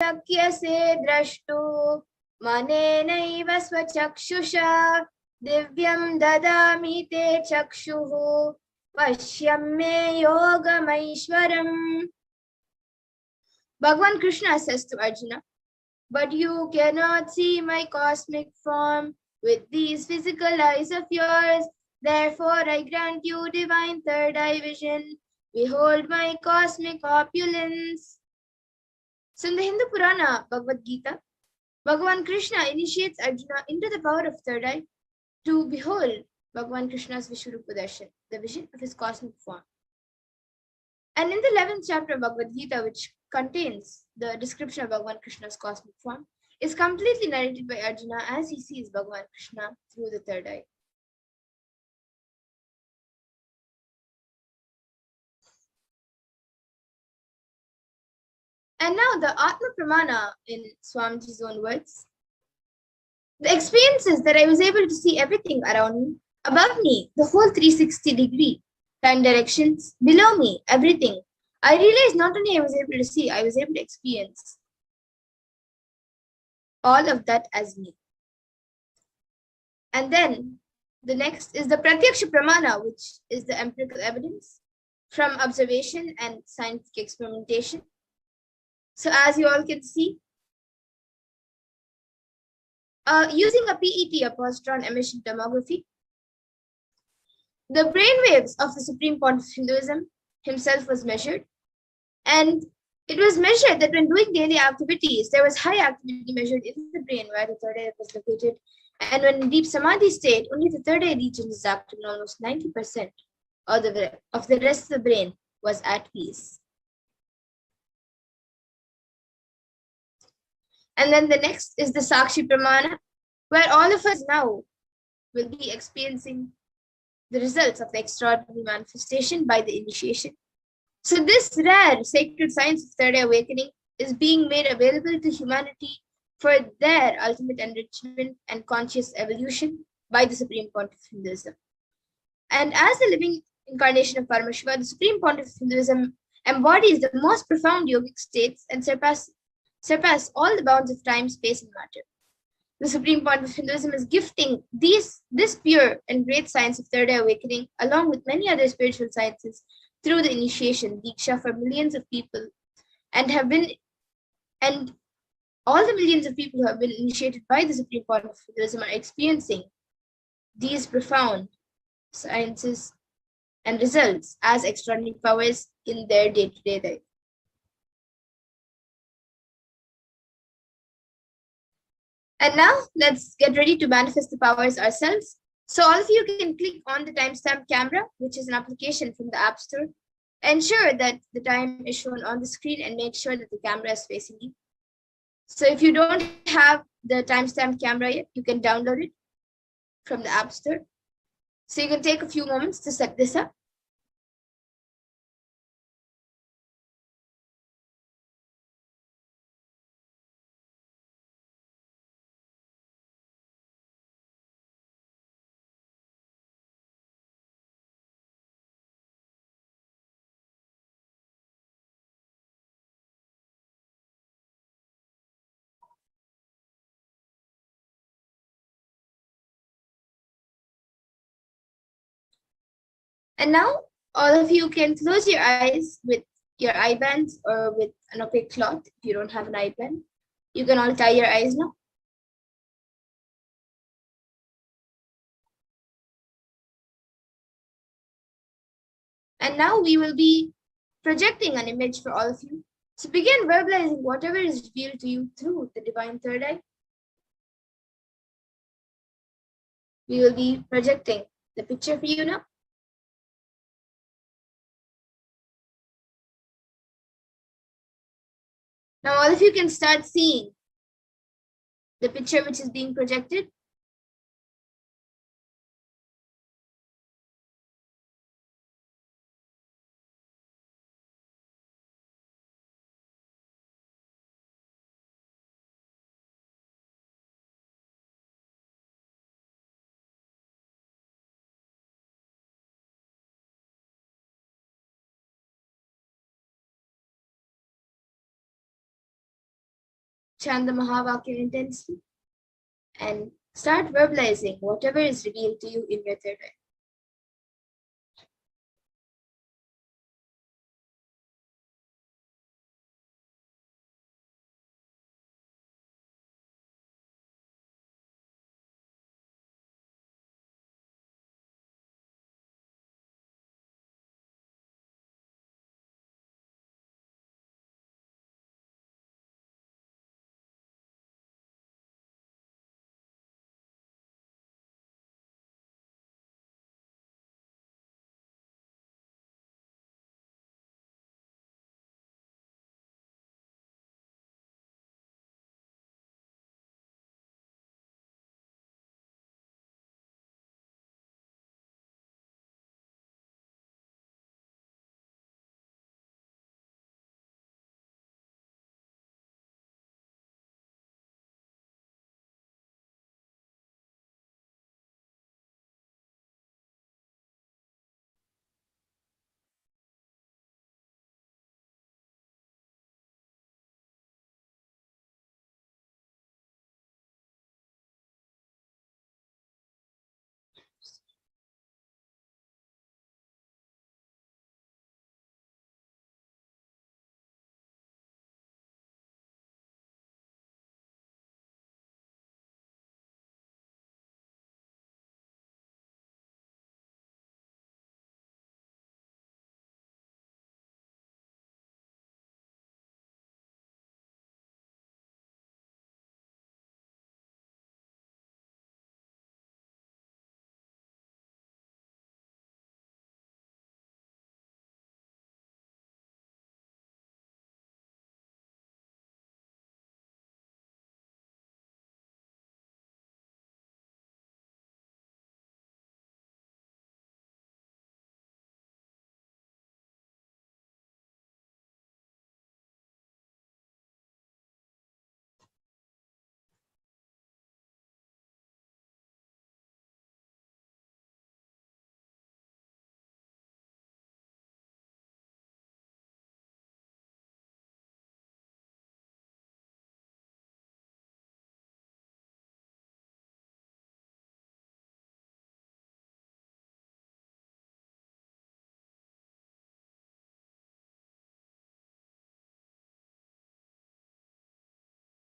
शक्यसे द्रष्टु मनेनैव स्वचक्षुषा दिव्यं ददामि ते चक्षुः पश्यं मे योगमैश्वरम्. Bhagavan Krishna says to Arjuna, but you cannot see my cosmic form with these physical eyes of yours. Therefore, I grant you divine third eye vision. Behold my cosmic opulence. So in the Hindu Purana, Bhagavad Gita, Bhagavan Krishna initiates Arjuna into the power of third eye to behold Bhagavan Krishna's Vishwarupa Darshan, the vision of his cosmic form. And in the 11th chapter of Bhagavad Gita, which contains the description of Bhagavan Krishna's cosmic form, is completely narrated by Arjuna as he sees Bhagavan Krishna through the third eye. And now the Atma Pramana in Swamiji's own words. The experience is that I was able to see everything around me, above me, the whole 360-degree time directions, below me, everything. I realized not only I was able to see, I was able to experience all of that as me. And then the next is the Pratyaksha Pramana, which is the empirical evidence from observation and scientific experimentation. So as you all can see, using a PET, a positron emission tomography, the brainwaves of the Supreme Pontiff of Hinduism himself was measured. And it was measured that when doing daily activities, there was high activity measured in the brain where the third eye was located. And when in deep samadhi state, only the third eye region is active, and almost 90% of the rest of the brain was at peace. And then the next is the Sakshi Pramana, where all of us now will be experiencing the results of the extraordinary manifestation by the initiation. So this rare sacred science of third eye awakening is being made available to humanity for their ultimate enrichment and conscious evolution by the Supreme Pontiff of Hinduism. And as the living incarnation of Paramashiva, the Supreme Pontiff of Hinduism embodies the most profound yogic states and surpass all the bounds of time, space, and matter. The Supreme Pontiff of Hinduism is gifting this pure and great science of third eye awakening, along with many other spiritual sciences, through the initiation, Diksha, for millions of people, and all the millions of people who have been initiated by the Supreme Pontiff of Hinduism are experiencing these profound sciences and results as extraordinary powers in their day-to-day life. And now let's get ready to manifest the powers ourselves. So all of you can click on the timestamp camera, which is an application from the App Store. Ensure that the time is shown on the screen and make sure that the camera is facing you. So if you don't have the timestamp camera yet, you can download it from the App Store. So you can take a few moments to set this up. And now all of you can close your eyes with your eye bands or with an opaque cloth. If you don't have an eye band, you can all tie your eyes now. And now we will be projecting an image for all of you. So begin verbalizing whatever is revealed to you through the divine third eye. We will be projecting the picture for you now. Now all of you can start seeing the picture which is being projected. chant the Mahavakya intensely, and start verbalizing whatever is revealed to you in your third eye.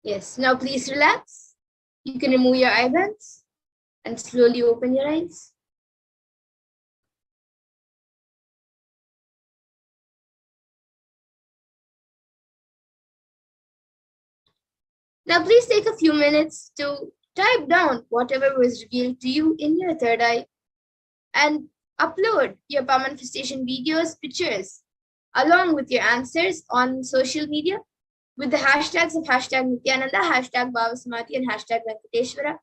Yes, now please relax. You can remove your eyelids and slowly open your eyes. Now please take a few minutes to type down whatever was revealed to you in your third eye and upload your power manifestation videos, pictures, along with your answers on social media with the hashtags of hashtag Nithyananda, hashtag Bhavasamati, and hashtag Venkateshwara.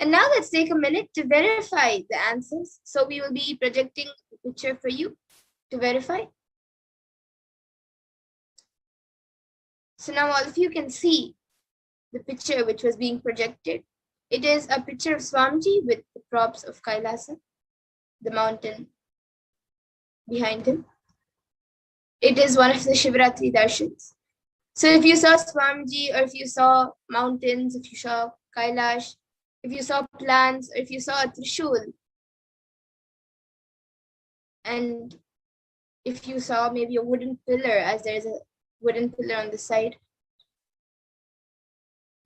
And now let's take a minute to verify the answers. So we will be projecting the picture for you to verify. So now all of you can see the picture which was being projected. It is a picture of Swamiji with the props of Kailasa, the mountain behind him. It is one of the Shivratri darshans. So if you saw Swamiji, or if you saw mountains, if you saw Kailash, if you saw plants, or if you saw a Trishul, and if you saw maybe a wooden pillar, as there is a wooden pillar on the side,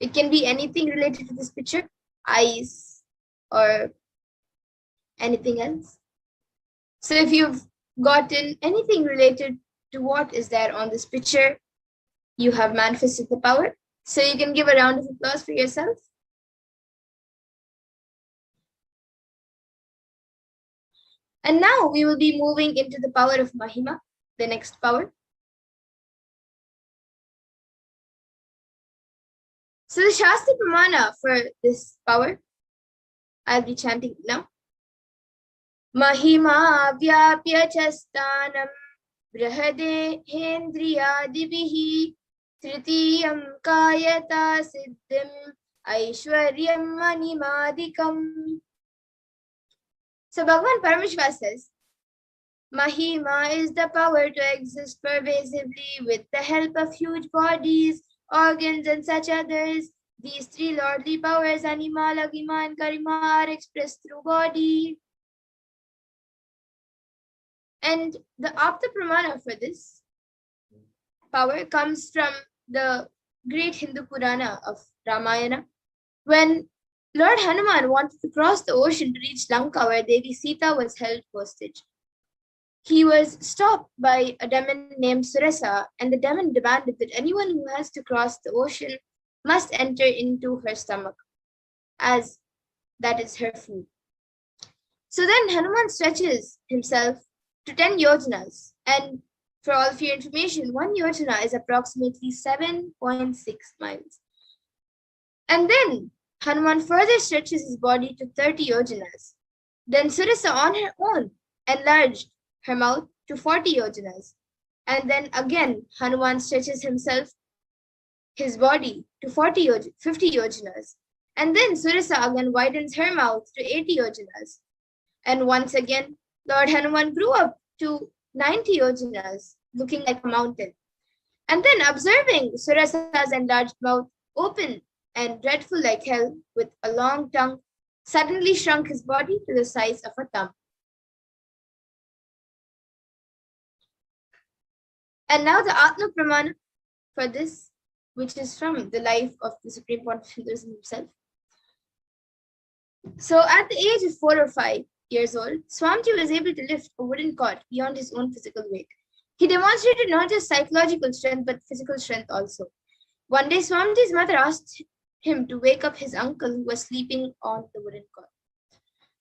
it can be anything related to this picture, eyes, or anything else. So if you've gotten anything related to what is there on this picture, you have manifested the power. So you can give a round of applause for yourself. And now we will be moving into the power of Mahima. the next power. So the Shastra Pramana for this power, I'll be chanting it now. Mahima vyapya chastanam brahade hendriyadibihi tritiyam kayata siddhim aishwaryam manimadikam. So Bhagavan Paramashiva says, Mahima is the power to exist pervasively with the help of huge bodies, organs, and such others. These three lordly powers, Anima, Lagima, and Karima, are expressed through body. And the Apta Pramana for this power comes from the great Hindu Purana of Ramayana, when Lord Hanuman wanted to cross the ocean to reach Lanka, where Devi Sita was held hostage. He was stopped by a demon named Surasa, and the demon demanded that anyone who has to cross the ocean must enter into her stomach, as that is her food. So then Hanuman stretches himself to 10 yojanas, and for all of your information, 1 yojana is approximately 7.6 miles. And then Hanuman further stretches his body to 30 yojanas. Then Surasa on her own enlarged her mouth to 40 yojanas. And then again, Hanuman stretches his body to 50 yojanas. And then Surasa again widens her mouth to 80 yojanas. And once again, Lord Hanuman grew up to 90 yojanas, looking like a mountain. And then observing Surasa's enlarged mouth open and dreadful like hell with a long tongue, suddenly shrunk his body to the size of a thumb. And now the Atma Pramana for this, which is from the life of the Supreme Pontiff Hinduism himself. So at the age of 4 or 5 years old, Swamiji was able to lift a wooden cot beyond his own physical weight. He demonstrated not just psychological strength, but physical strength also. One day, Swamiji's mother asked him to wake up his uncle who was sleeping on the wooden cot.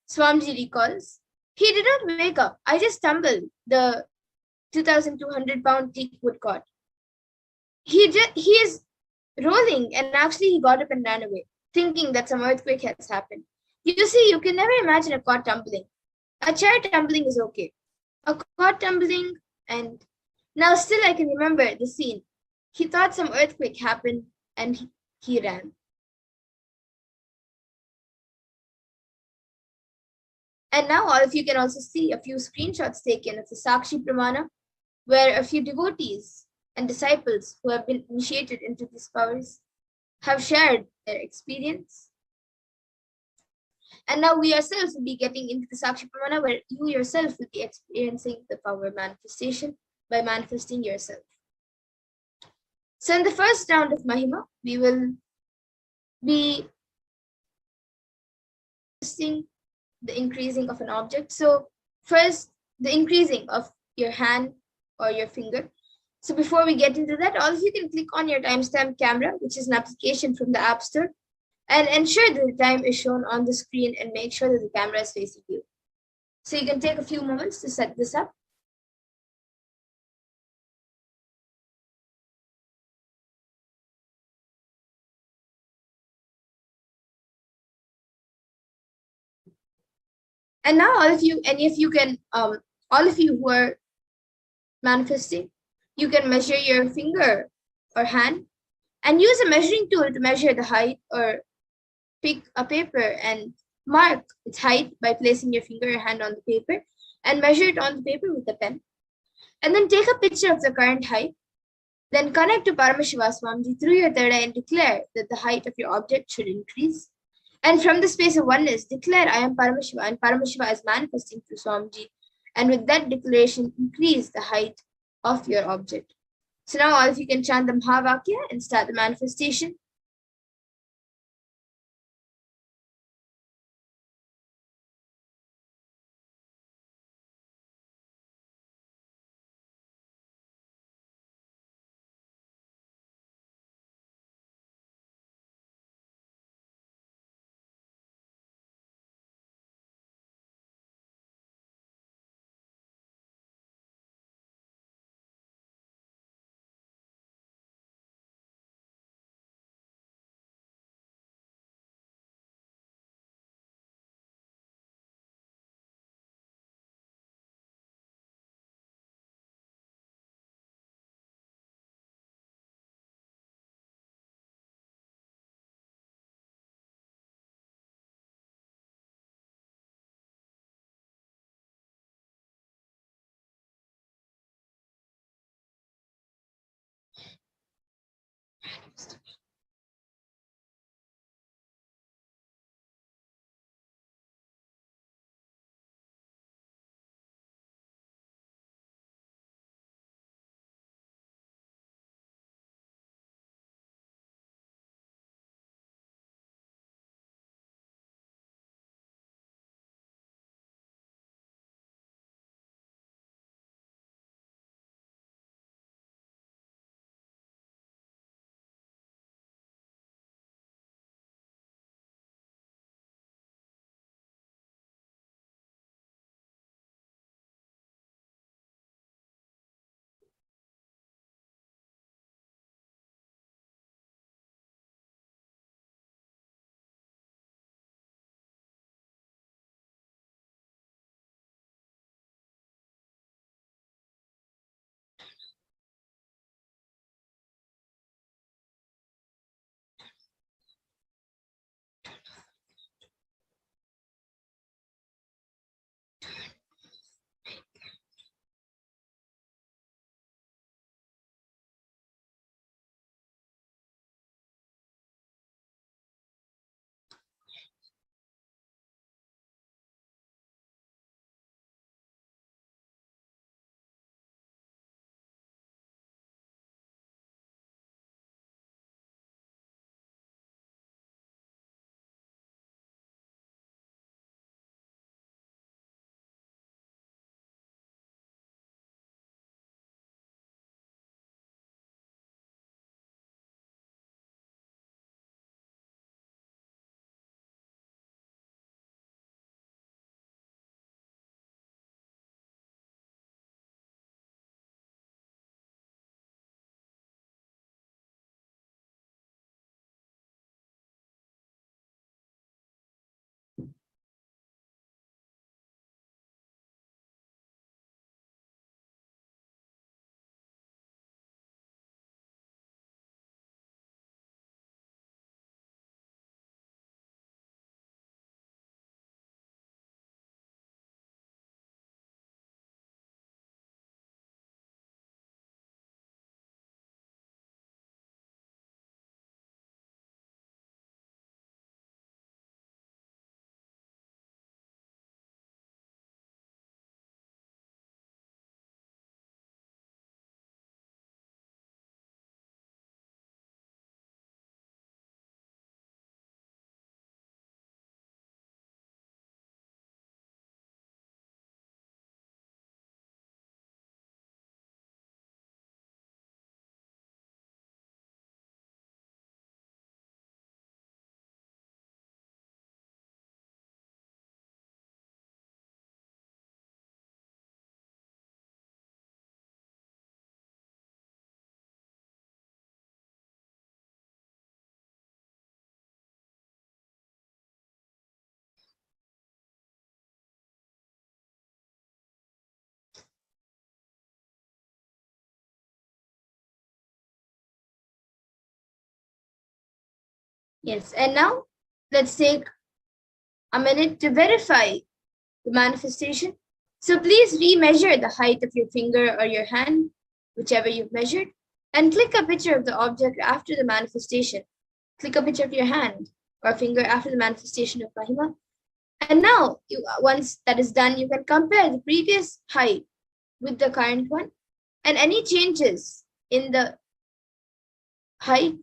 Swamiji recalls, he did not wake up. I just stumbled the 2,200-pound teak wood cot. He is rolling, and actually he got up and ran away, thinking that some earthquake has happened. You see, you can never imagine a cot tumbling. A chair tumbling is okay. A cot tumbling, and now still I can remember the scene. He thought some earthquake happened, and he ran. And now all of you can also see a few screenshots taken of the Sakshi Pramana, where a few devotees and disciples who have been initiated into these powers have shared their experience. And now we ourselves will be getting into the Sakshi Pramana, where you yourself will be experiencing the power manifestation by manifesting yourself. So in the first round of Mahima, we will be seeing the increasing of an object. So first, the increasing of your hand or your finger. So before we get into that, all of you can click on your timestamp camera, which is an application from the App Store, and ensure that the time is shown on the screen and make sure that the camera is facing you. So you can take a few moments to set this up. And now all of you who are manifesting, you can measure your finger or hand and use a measuring tool to measure the height, or pick a paper and mark its height by placing your finger or hand on the paper and measure it on the paper with a pen. And then take a picture of the current height. Then connect to Paramashiva Swamiji through your third eye and declare that the height of your object should increase. And from the space of oneness, declare I am Paramashiva, and Paramashiva is manifesting through Swamiji. And with that declaration, increase the height of your object. So now all of you can chant the Mahavakya and start the manifestation. Yes, and now let's take a minute to verify the manifestation. So please remeasure the height of your finger or your hand, whichever you've measured, and click a picture of the object after the manifestation. Click a picture of your hand or finger after the manifestation of Mahima. And now, once that is done, you can compare the previous height with the current one, and any changes in the height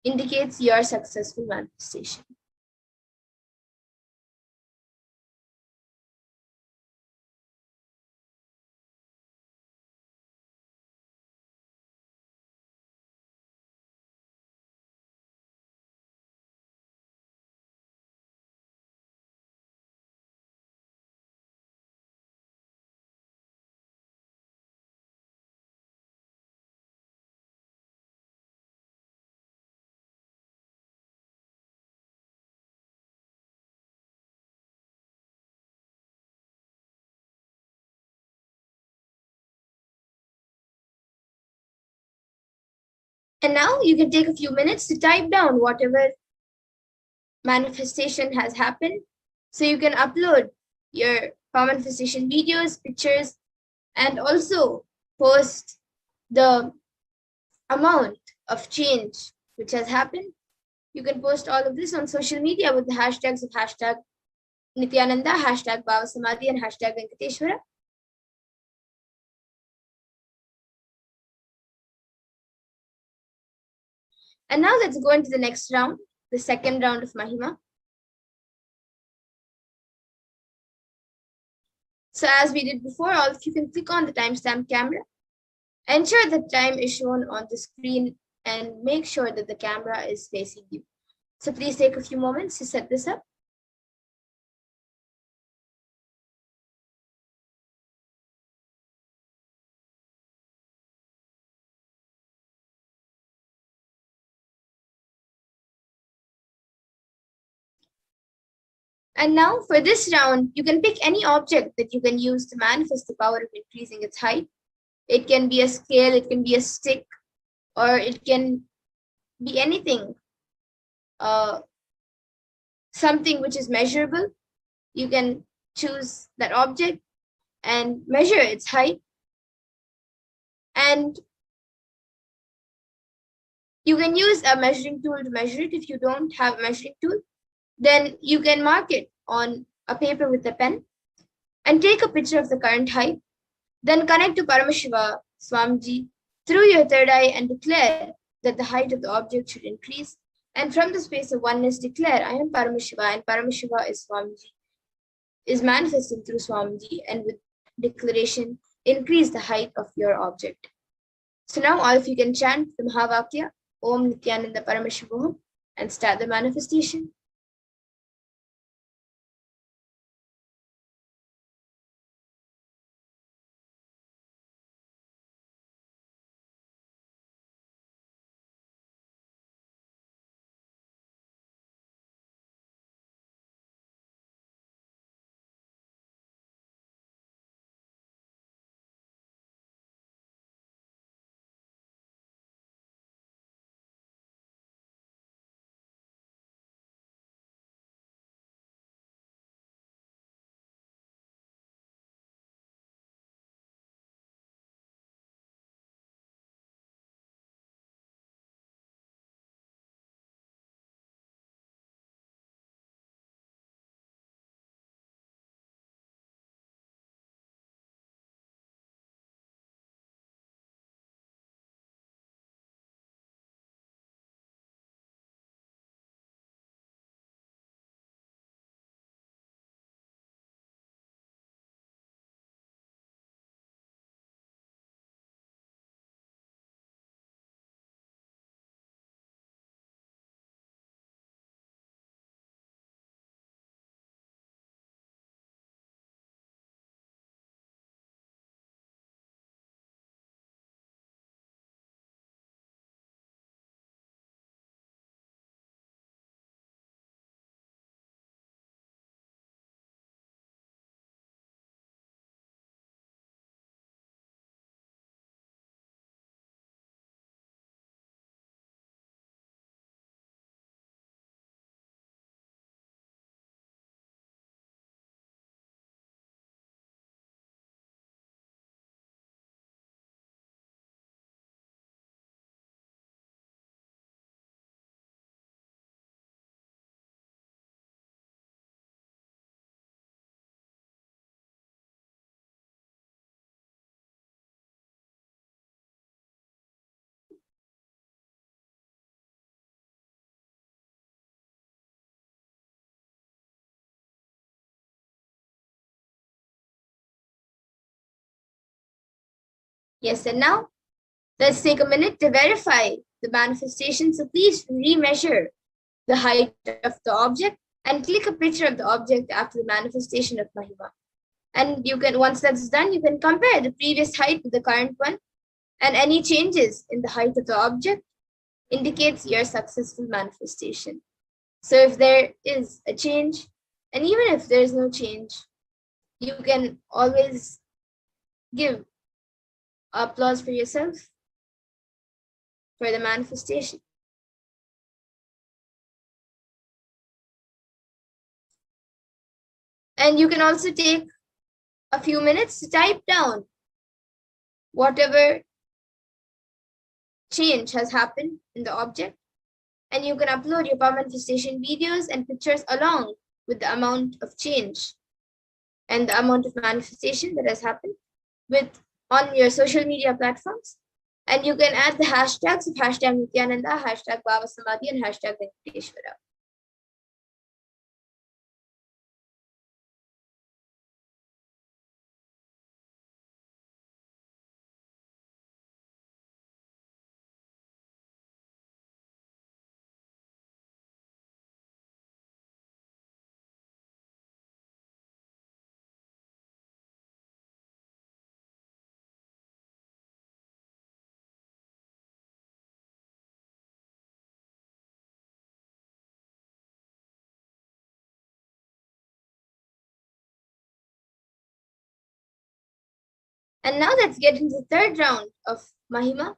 indicates your successful manifestation. And now you can take a few minutes to type down whatever manifestation has happened. So you can upload your manifestation videos, pictures, and also post the amount of change which has happened. You can post all of this on social media with the hashtags of hashtag Nithyananda, hashtag Bhava Samadhi, and hashtag Venkateshwara. And now let's go into the next round, the second round of Mahima. So as we did before, all of you can click on the timestamp camera. Ensure the time is shown on the screen and make sure that the camera is facing you. So please take a few moments to set this up. And now for this round, you can pick any object that you can use to manifest the power of increasing its height. It can be a scale, it can be a stick, or it can be anything, something which is measurable. You can choose that object and measure its height. And you can use a measuring tool to measure it. If you don't have a measuring tool, then you can mark it on a paper with a pen and take a picture of the current height. Then connect to Paramashiva Swamiji through your third eye and declare that the height of the object should increase. And from the space of oneness, declare, I am Paramashiva and Paramashiva is Swamiji, is manifesting through Swamiji, and with declaration, increase the height of your object. So now all of you can chant the Mahavakya, Om Nithyananda Paramashivoham, and start the manifestation. Yes, and now let's take a minute to verify the manifestation. So please remeasure the height of the object and click a picture of the object after the manifestation of Mahima. And you can, once that's done, you can compare the previous height with the current one, and any changes in the height of the object indicates your successful manifestation. So if there is a change, and even if there is no change, you can always give applause for yourself for the manifestation. And you can also take a few minutes to type down whatever change has happened in the object, and you can upload your power manifestation videos and pictures along with the amount of change and the amount of manifestation that has happened on your social media platforms. And you can add the hashtags of hashtag Nithyananda, hashtag Baba Samadhi, and hashtag Venkateshwara. And now let's get into the third round of Mahima.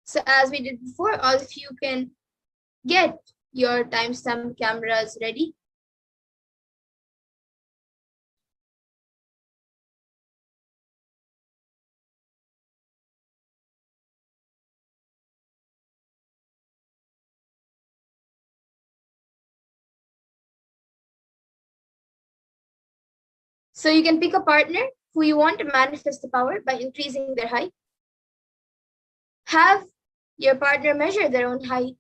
So as we did before, all of you can get your timestamp cameras ready. So you can pick a partner who you want to manifest the power by increasing their height. Have your partner measure their own height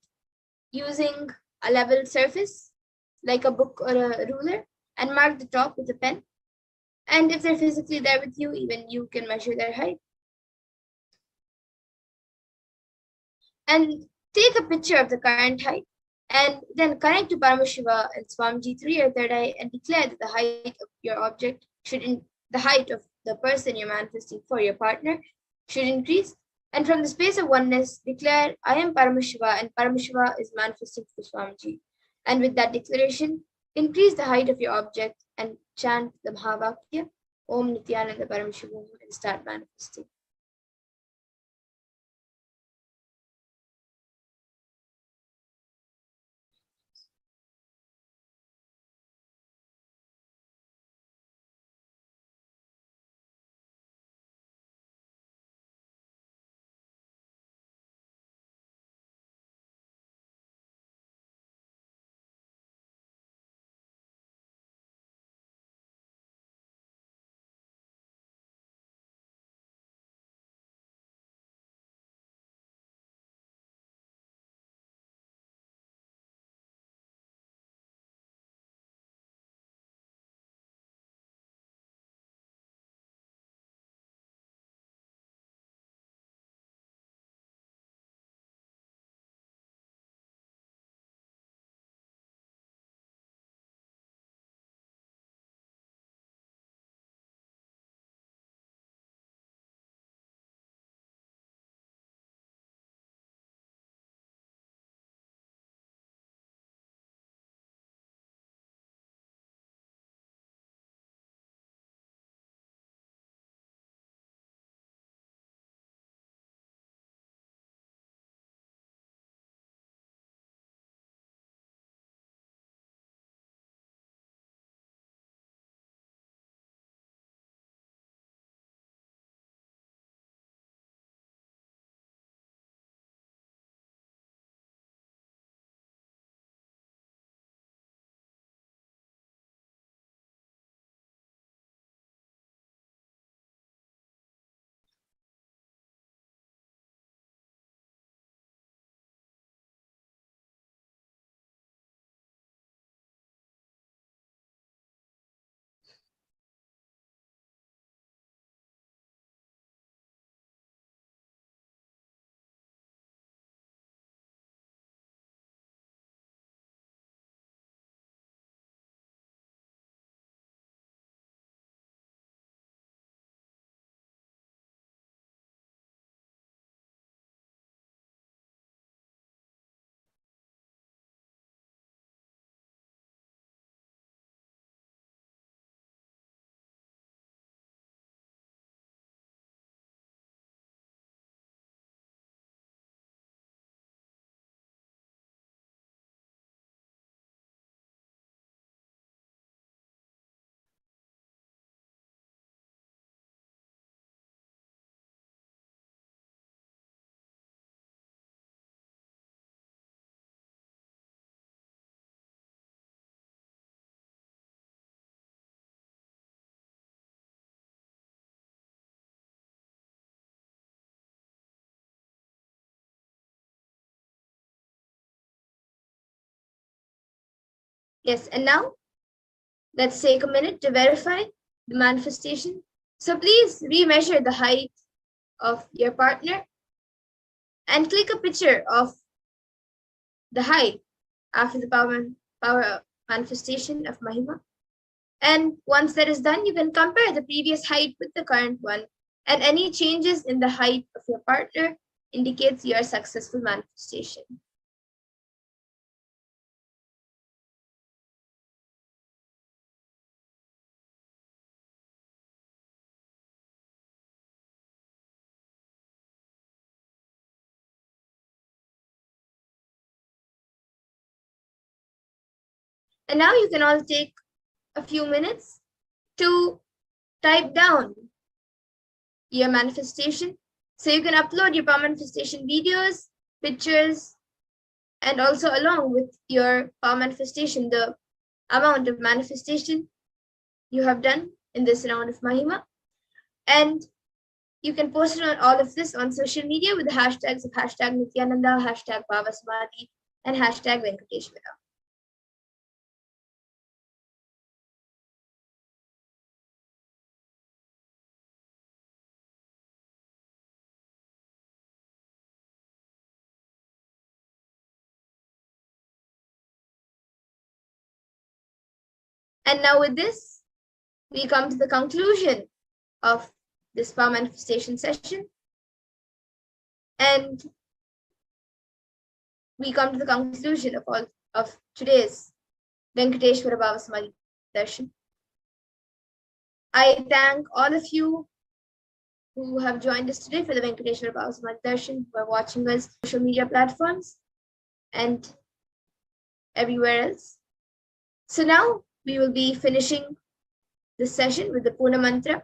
using a level surface, like a book or a ruler, and mark the top with a pen. And if they're physically there with you, even you can measure their height. And take a picture of the current height, and then connect to Paramashiva and Swamiji through your third eye and declare that the height of your object the height of the person you're manifesting for your partner should increase. And from the space of oneness, declare, I am Paramashiva and Paramashiva is manifesting for Swamiji. And with that declaration, increase the height of your object and chant the Mahavakya, Om Nithyananda Paramashivam, and start manifesting. Yes, and now let's take a minute to verify the manifestation. So please remeasure the height of your partner and click a picture of the height after the power manifestation of Mahima. And once that is done, you can compare the previous height with the current one. And any changes in the height of your partner indicates your successful manifestation. And now you can all take a few minutes to type down your manifestation. So you can upload your power manifestation videos, pictures, and also along with your power manifestation, the amount of manifestation you have done in this round of Mahima. And you can post it on all of this on social media with the hashtags of hashtag Nithyananda, hashtag Bhavasamadhi, and hashtag Venkateshwara. And now with this, we come to the conclusion of this power manifestation session. And we come to the conclusion of today's Venkateshwara Bhavasamadhi Darshan. I thank all of you who have joined us today for the Venkateshwara Bhavasamadhi Darshan, who are watching us on social media platforms and everywhere else. So now we will be finishing this session with the Purna Mantra.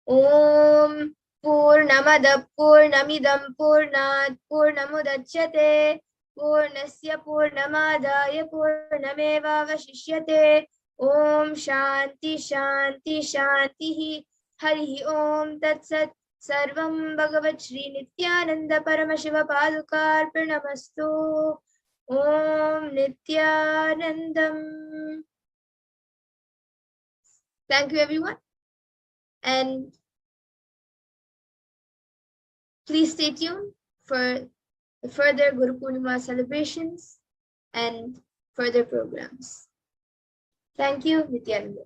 Om Purnamada Purnamidam Purnat Purnamudachyate Purnasya Purnamadaya Purnameva Vashishyate Om Shanti Shanti Shanti Hari Om Tat Sat Sarvam Bhagavat Shri Nithyananda Paramashiva Padukarpanamastu Om Nithyanandam. Thank you, everyone. And please stay tuned for the further Guru Poornima celebrations and further programs. Thank you, Nithyananda.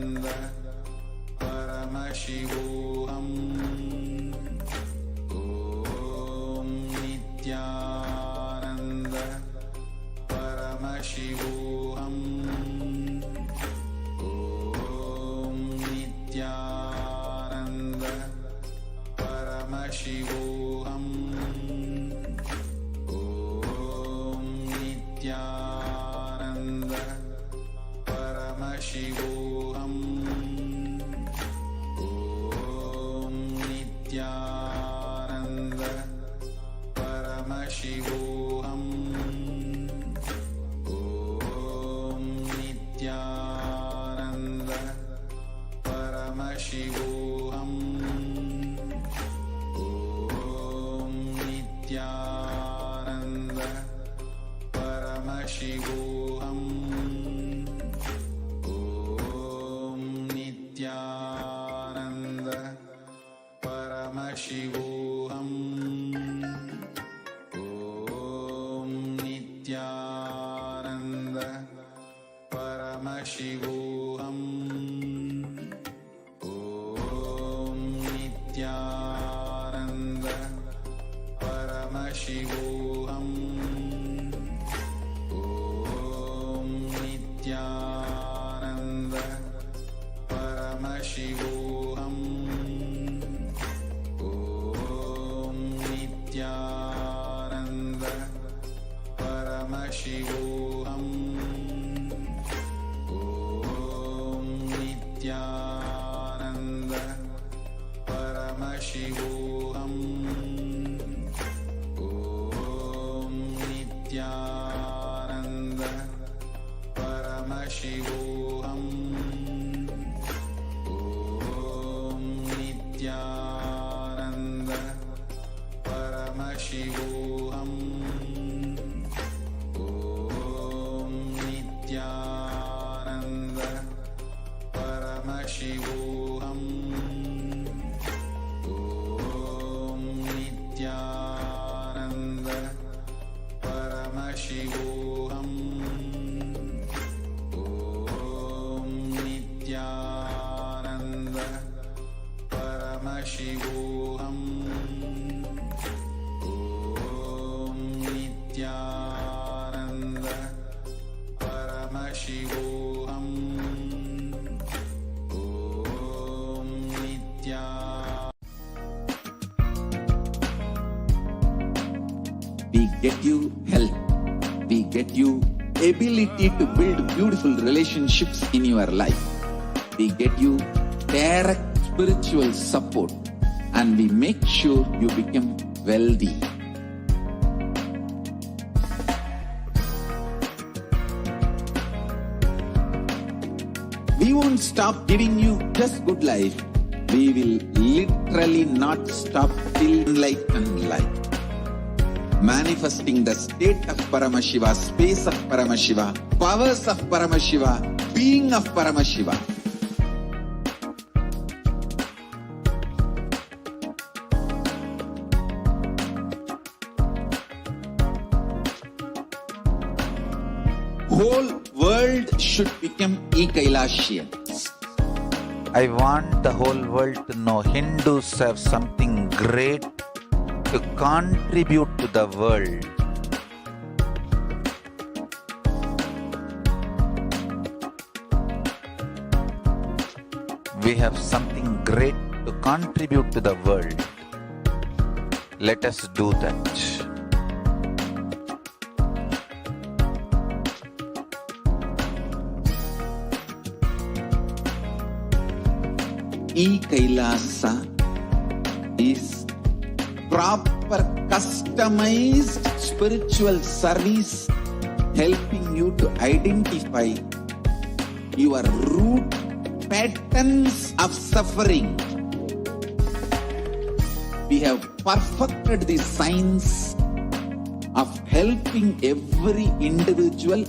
Paramashivoham. Om Nithyananda Paramashivoham. Om Nithyananda Paramashivoham. Om Nithyananda Paramashivoham. Om Nithyananda Paramashivoham. Om Nithyananda Paramashivoham. Om Nithyananda Paramashivoham. Om Nithyananda Paramashivoham. Om Nithyananda Paramashivoham. Om Nithyananda Paramashivoham. Om Nithyananda Paramashivoham. Om Nithyananda Paramashivoham. Om Nithyananda Paramashivoham. Om Nithyananda Paramashivoham. Om Nithyananda Paramashivoham. Om Nithyananda. We get you health. We get you ability to build beautiful relationships in your life. We get you direct spiritual support, and we make sure you become wealthy. We won't stop giving you just good life. We will literally not stop till enlightened life. Manifesting the state of Paramashiva, space of Paramashiva, powers of Paramashiva, being of Paramashiva. Whole world should become e-Kailashians. I want the whole world to know Hindus have something great to contribute to the world. We have something great to contribute to the world. Let us do that. E-Kailasa is proper customized spiritual service helping you to identify your root patterns of suffering. We have perfected the science of helping every individual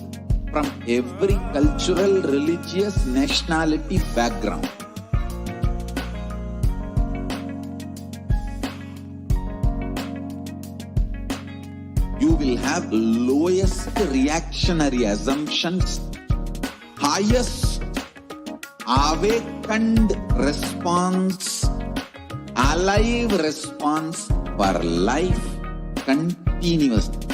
from every cultural, religious, nationality background. You will have lowest reactionary assumptions, highest awakened response, alive response for life continuously.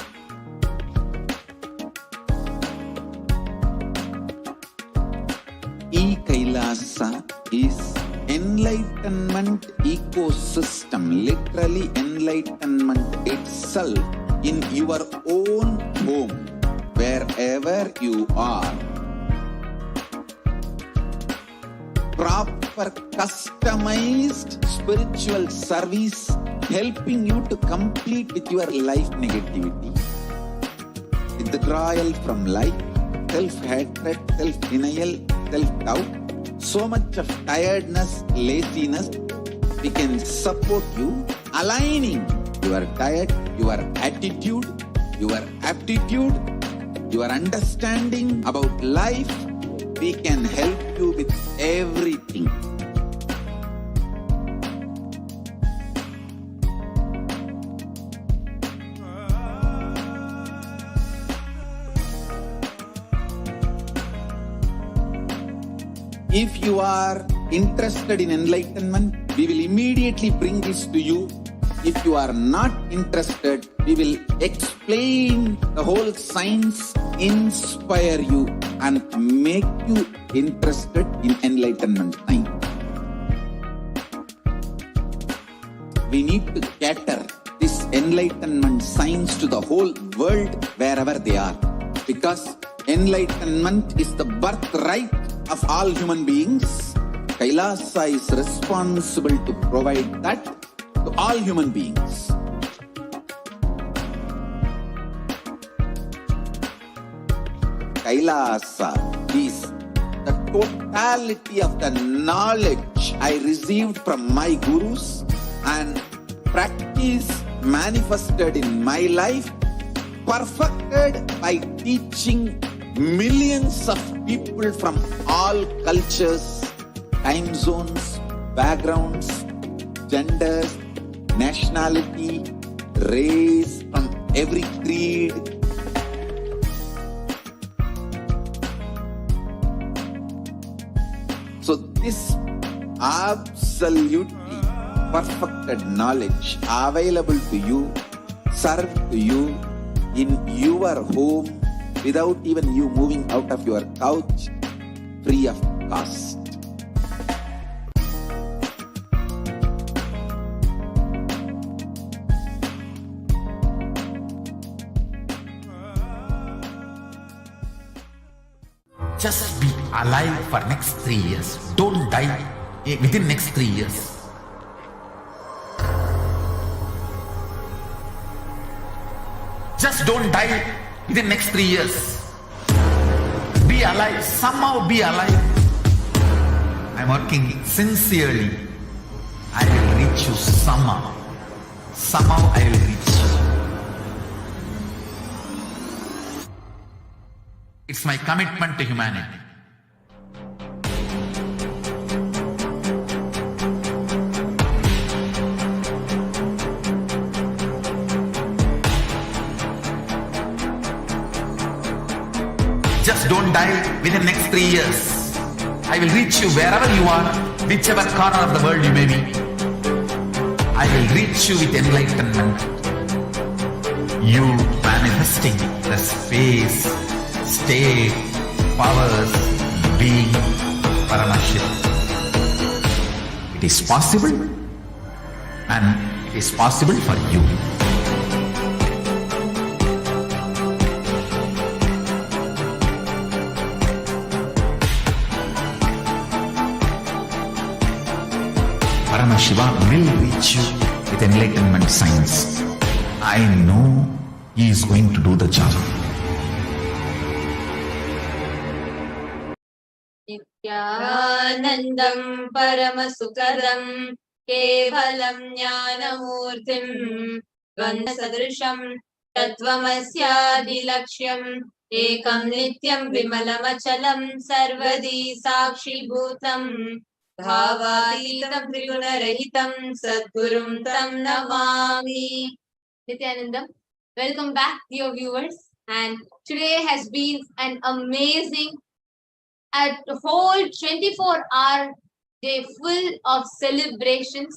E-Kailasa is enlightenment ecosystem, literally enlightenment itself in your own home, wherever you are. Proper offer customized spiritual service, helping you to complete with your life negativity, withdrawal from life, self-hatred, self-denial, self-doubt, so much of tiredness, laziness. We can support you, aligning your diet, your attitude, your aptitude, your understanding about life. We can help you with everything. If you are interested in enlightenment, we will immediately bring this to you. If you are not interested, we will explain the whole science, inspire you and make you interested in enlightenment science. We need to cater this enlightenment science to the whole world wherever they are, because enlightenment is the birthright of all human beings. Kailasa is responsible to provide that to all human beings. Kailasa is the totality of the knowledge I received from my gurus and practice manifested in my life, perfected by teaching millions of people from all cultures, time zones, backgrounds, genders, nationality, race, from every creed. So this absolutely perfected knowledge available to you, served to you in your home without even you moving out of your couch, free of cost. Just be alive for next 3 years. Don't die within next 3 years. Just don't die within next 3 years. Be alive. Somehow be alive. I'm working sincerely. I will reach you somehow. Somehow I will reach you. It's my commitment to humanity. Just don't die within the next 3 years. I will reach you wherever you are, whichever corner of the world you may be. I will reach you with enlightenment. You manifesting the space, state, powers, being Paramashivoham. It is possible, and it is possible for you. Paramashivoham will reach you with enlightenment science. I know he is going to do the job. नित्यानन्दं परमसुखदं केवलं ज्ञानमूर्तिं द्वन्द्वसदृशं तत्त्वमस्यादिलक्ष्यम् एकं नित्यं विमलमचलं सर्वदी साक्षिभूतं भावातीतं त्रिगुणरहितं सद्गुरुं तं Namami. Nithyanandam, welcome back dear viewers, and today has been an amazing the whole 24-hour day full of celebrations.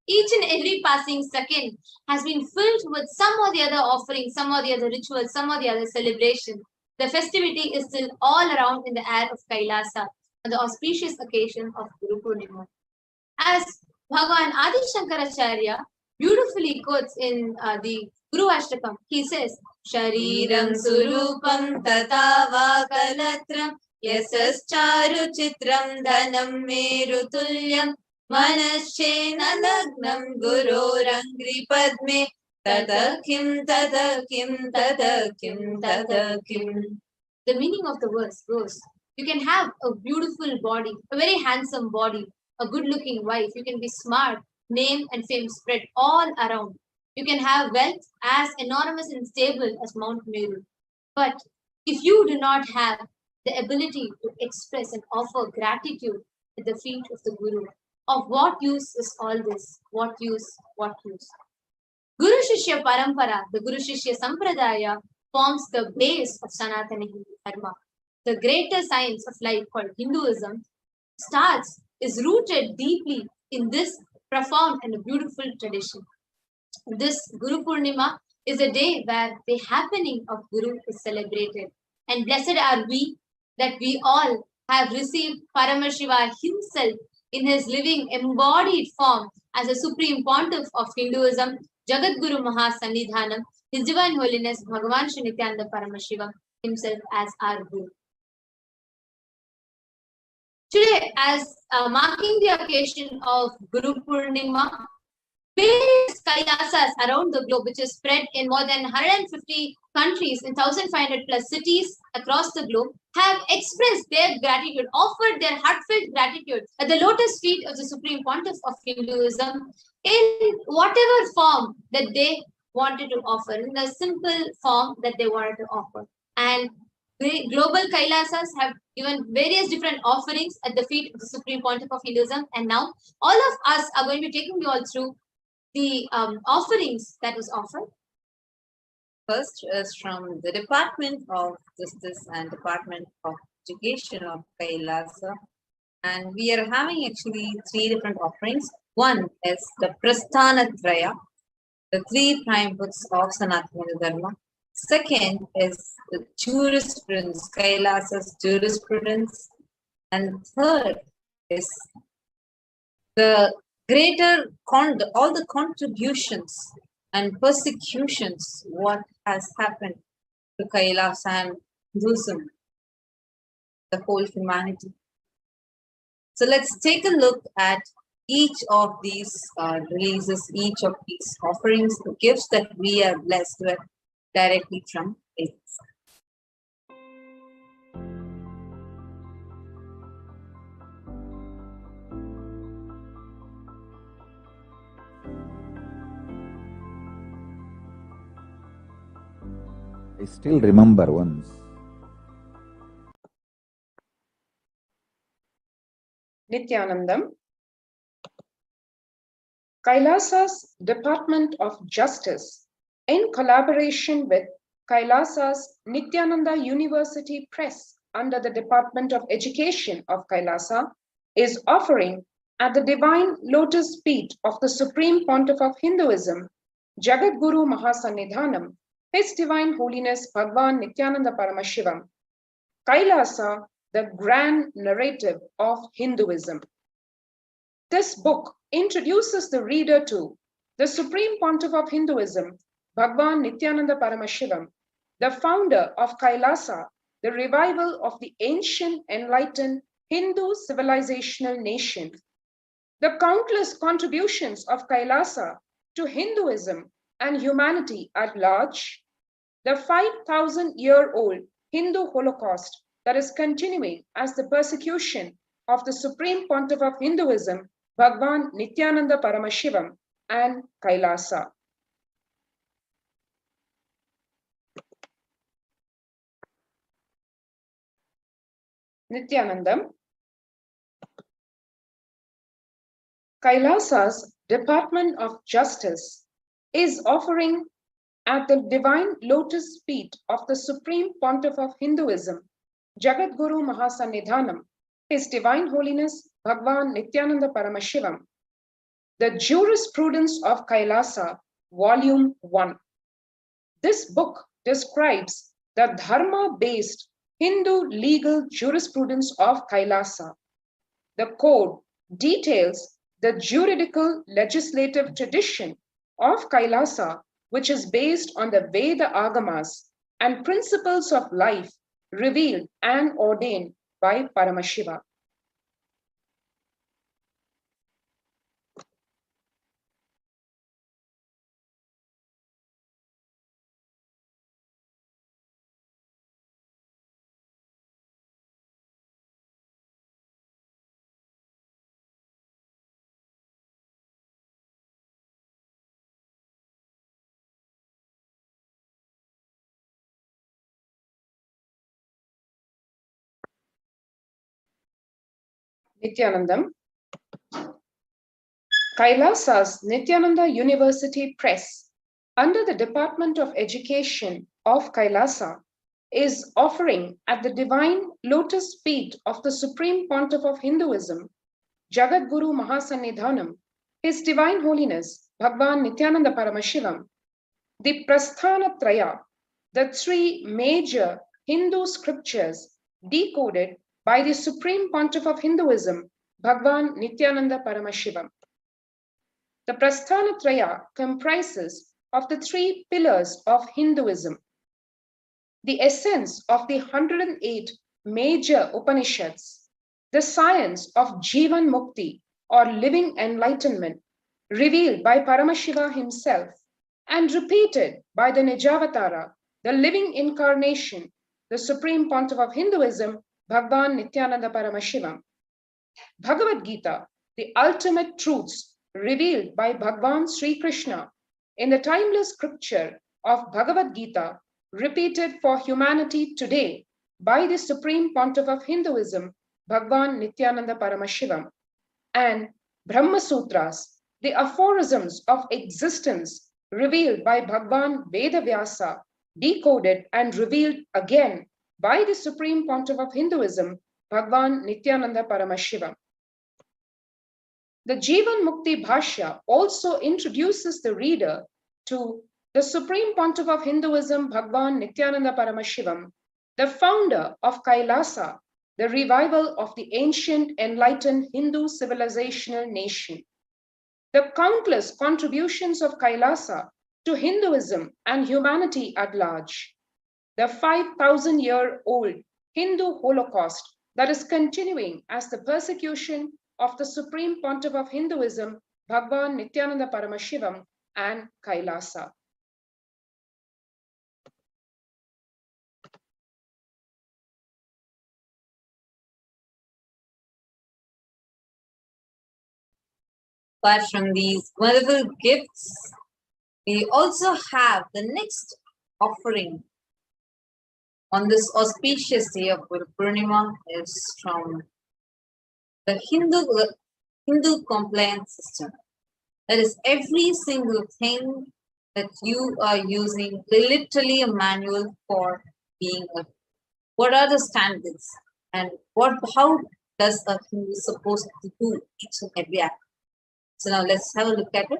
Each and every passing second has been filled with some or the other offering, some or the other ritual, some or the other celebration. The festivity is still all around in the air of Kailasa on the auspicious occasion of Guru Poornima. As Bhagavan Adi Shankaracharya beautifully quotes in the Guru Ashtakam, he says, Shariram Surupam Tata Vakalatram यशश्चारुचित्रं धनं मेरुतुल्यं मनश्चेन लग्नं गुरोरङ्घ्रिपद्मे ततः किं ततः किं ततः किं ततः किम्. The meaning of the verse goes, you can have a beautiful body, a very handsome body, a good looking wife, you can be smart, name and fame spread all around. You can have wealth as enormous and stable as Mount Meru. But if you do not have the ability to express and offer gratitude at the feet of the Guru, of what use is all this? What use? What use? Guru Shishya Parampara, the Guru Shishya Sampradaya, forms the base of Sanatana Hindu Dharma. The greater science of life called Hinduism is rooted deeply in this profound and beautiful tradition. This Guru Poornima is a day where the happening of Guru is celebrated. And blessed are we that we all have received Paramashiva himself in his living embodied form as a supreme pontiff of Hinduism, Jagat Guru Mahasannidhanam, His Divine Holiness Bhagavan Shri Nithyananda Paramashivam himself as our Guru. Today, as marking the occasion of Guru Poornima, various Kailasas around the globe, which is spread in more than 150 countries in 1,500 plus cities across the globe, have expressed their gratitude, offered their heartfelt gratitude at the lotus feet of the Supreme Pontiff of Hinduism in whatever form that they wanted to offer, in the simple form that they wanted to offer. And the global Kailasas have given various different offerings at the feet of the Supreme Pontiff of Hinduism. And now all of us are going to be taking you all through the offerings that was offered. First is from the Department of Justice and Department of Education of Kailasa. And we are having actually 3 different offerings. One is the Prasthanatraya, the 3 prime books of Sanatana Dharma. Second is the jurisprudence, Kailasa's jurisprudence. And third is the greater, all the contributions and persecutions, what has happened to Kailasa and Hinduism, the whole humanity. So let's take a look at each of these releases, each of these offerings, the gifts that we are blessed with directly from Kailasa. I still remember once. Nithyanandam. Kailasa's Department of Justice, in collaboration with Kailasa's Nithyananda University Press under the Department of Education of Kailasa, is offering at the Divine Lotus Feet of the Supreme Pontiff of Hinduism, Jagat Guru Mahasannidhanam, His Divine Holiness Bhagavan Nithyananda Paramashivam, Kailasa, the grand narrative of Hinduism. This book introduces the reader to the Supreme Pontiff of Hinduism, Bhagavan Nithyananda Paramashivam, the founder of Kailasa, the revival of the ancient enlightened Hindu civilizational nation, the countless contributions of Kailasa to Hinduism and humanity at large, the 5,000-year-old Hindu Holocaust that is continuing as the persecution of the Supreme Pontiff of Hinduism, Bhagavan Nithyananda Paramashivam, and Kailasa. Nithyanandam. Kailasa's Department of Justice is offering at the Divine Lotus Feet of the Supreme Pontiff of Hinduism, Jagat Guru Mahasannidhanam, His Divine Holiness Bhagavan Nithyananda Paramashivam, the Jurisprudence of Kailasa, Volume 1. This book describes the Dharma-based Hindu legal jurisprudence of Kailasa. The code details the juridical legislative tradition of Kailasa, which is based on the Veda Agamas and principles of life revealed and ordained by Paramashiva. Nithyanandam. Kailasa's Nithyananda University Press, under the Department of Education of Kailasa, is offering at the divine lotus feet of the Supreme Pontiff of Hinduism, Jagadguru Mahasannidhanam, His Divine Holiness Bhagwan Nithyananda Paramashivam, the Prasthanatraya, the three major Hindu scriptures decoded by the Supreme Pontiff of Hinduism, Bhagwan Nithyananda Paramashivam. The Prasthanatraya comprises of the three pillars of Hinduism, the essence of the 108 major Upanishads, the science of Jivan Mukti or living enlightenment, revealed by Paramashiva himself and repeated by the Nijavatara, the living incarnation, the Supreme Pontiff of Hinduism, Bhagwan Nithyananda Paramashivam. Bhagavad Gita, the ultimate truths revealed by Bhagwan Sri Krishna in the timeless scripture of Bhagavad Gita, repeated for humanity today by the Supreme Pontiff of Hinduism, Bhagwan Nithyananda Paramashivam, and Brahma Sutras, the aphorisms of existence revealed by Bhagwan Vedavyasa, decoded and revealed again by the Supreme Pontiff of Hinduism, Bhagwan Nithyananda Paramashivam. The Jivan Mukti Bhashya also introduces the reader to the Supreme Pontiff of Hinduism, Bhagwan Nithyananda Paramashivam, the founder of Kailasa, the revival of the ancient enlightened Hindu civilizational nation. The countless contributions of Kailasa to Hinduism and humanity at large. The 5,000-year-old Hindu Holocaust that is continuing as the persecution of the Supreme Pontiff of Hinduism, Bhagwan Nithyananda Paramashivam, and Kailasa. Apart from these wonderful gifts, we also have the next offering on this auspicious day of Poornima is from the Hindu compliance system. That is every single thing that you are using, literally a manual for being a. What are the standards and how does a Hindu supposed to do each and every act? So now let's have a look at it.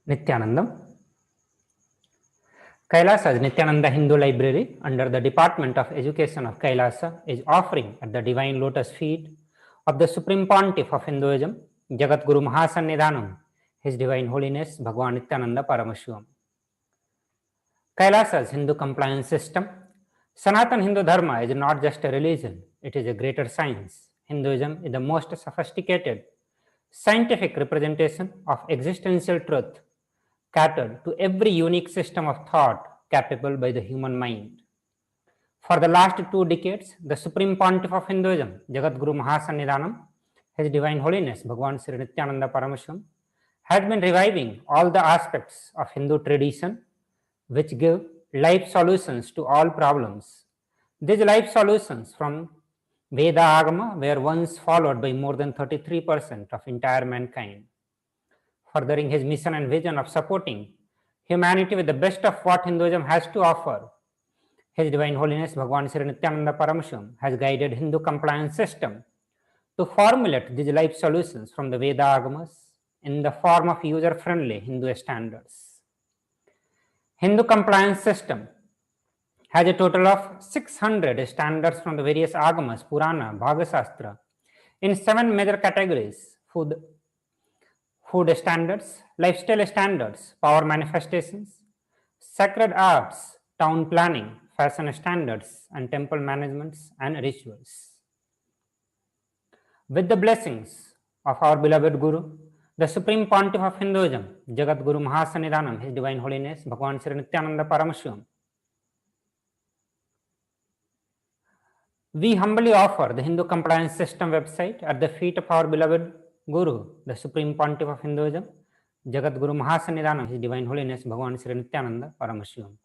Nithyanandam. Kailasa's Nithyananda Hindu Library under the Department of Education of Kailasa is offering at the Divine Lotus feet of the Supreme Pontiff of Hinduism, Jagadguru Mahasannidhanam, His Divine Holiness Bhagwan Nithyananda Paramashivam. Kailasa's Hindu compliance system. Sanatan Hindu Dharma is not just a religion, it is a greater science. Hinduism is the most sophisticated scientific representation of existential truth, catered to every unique system of thought capable by the human mind. For the last 2 decades, the Supreme Pontiff of Hinduism, Jagadguru Mahasannidhanam, His Divine Holiness Bhagwan Sri Nithyananda Paramashivam, has been reviving all the aspects of Hindu tradition which give life solutions to all problems. These life solutions from Veda Agama were once followed by more than 33% of entire mankind. Furthering his mission and vision of supporting humanity with the best of what Hinduism has to offer, His Divine Holiness Bhagwan Sri Nithyananda Paramashivam has guided Hindu compliance system to formulate these life solutions from the Veda Agamas in the form of user-friendly Hindu standards. Hindu compliance system has a total of 600 standards from the various Agamas, Purana, Bhagasastra in 7 major categories: food standards, lifestyle standards, power manifestations, sacred arts, town planning, fashion standards, and temple managements and rituals. With the blessings of our beloved Guru, the Supreme Pontiff of Hinduism, Jagat Guru Mahasannidhanam, His Divine Holiness, Bhagavan Sri Nithyananda Paramashivam, we humbly offer the Hindu Compliance System website at the feet of our beloved Guru, the Supreme Pontiff of Hinduism, Jagat Guru Mahasannidhanam, His Divine Holiness, Bhagavan Sri Nithyananda Paramashivam.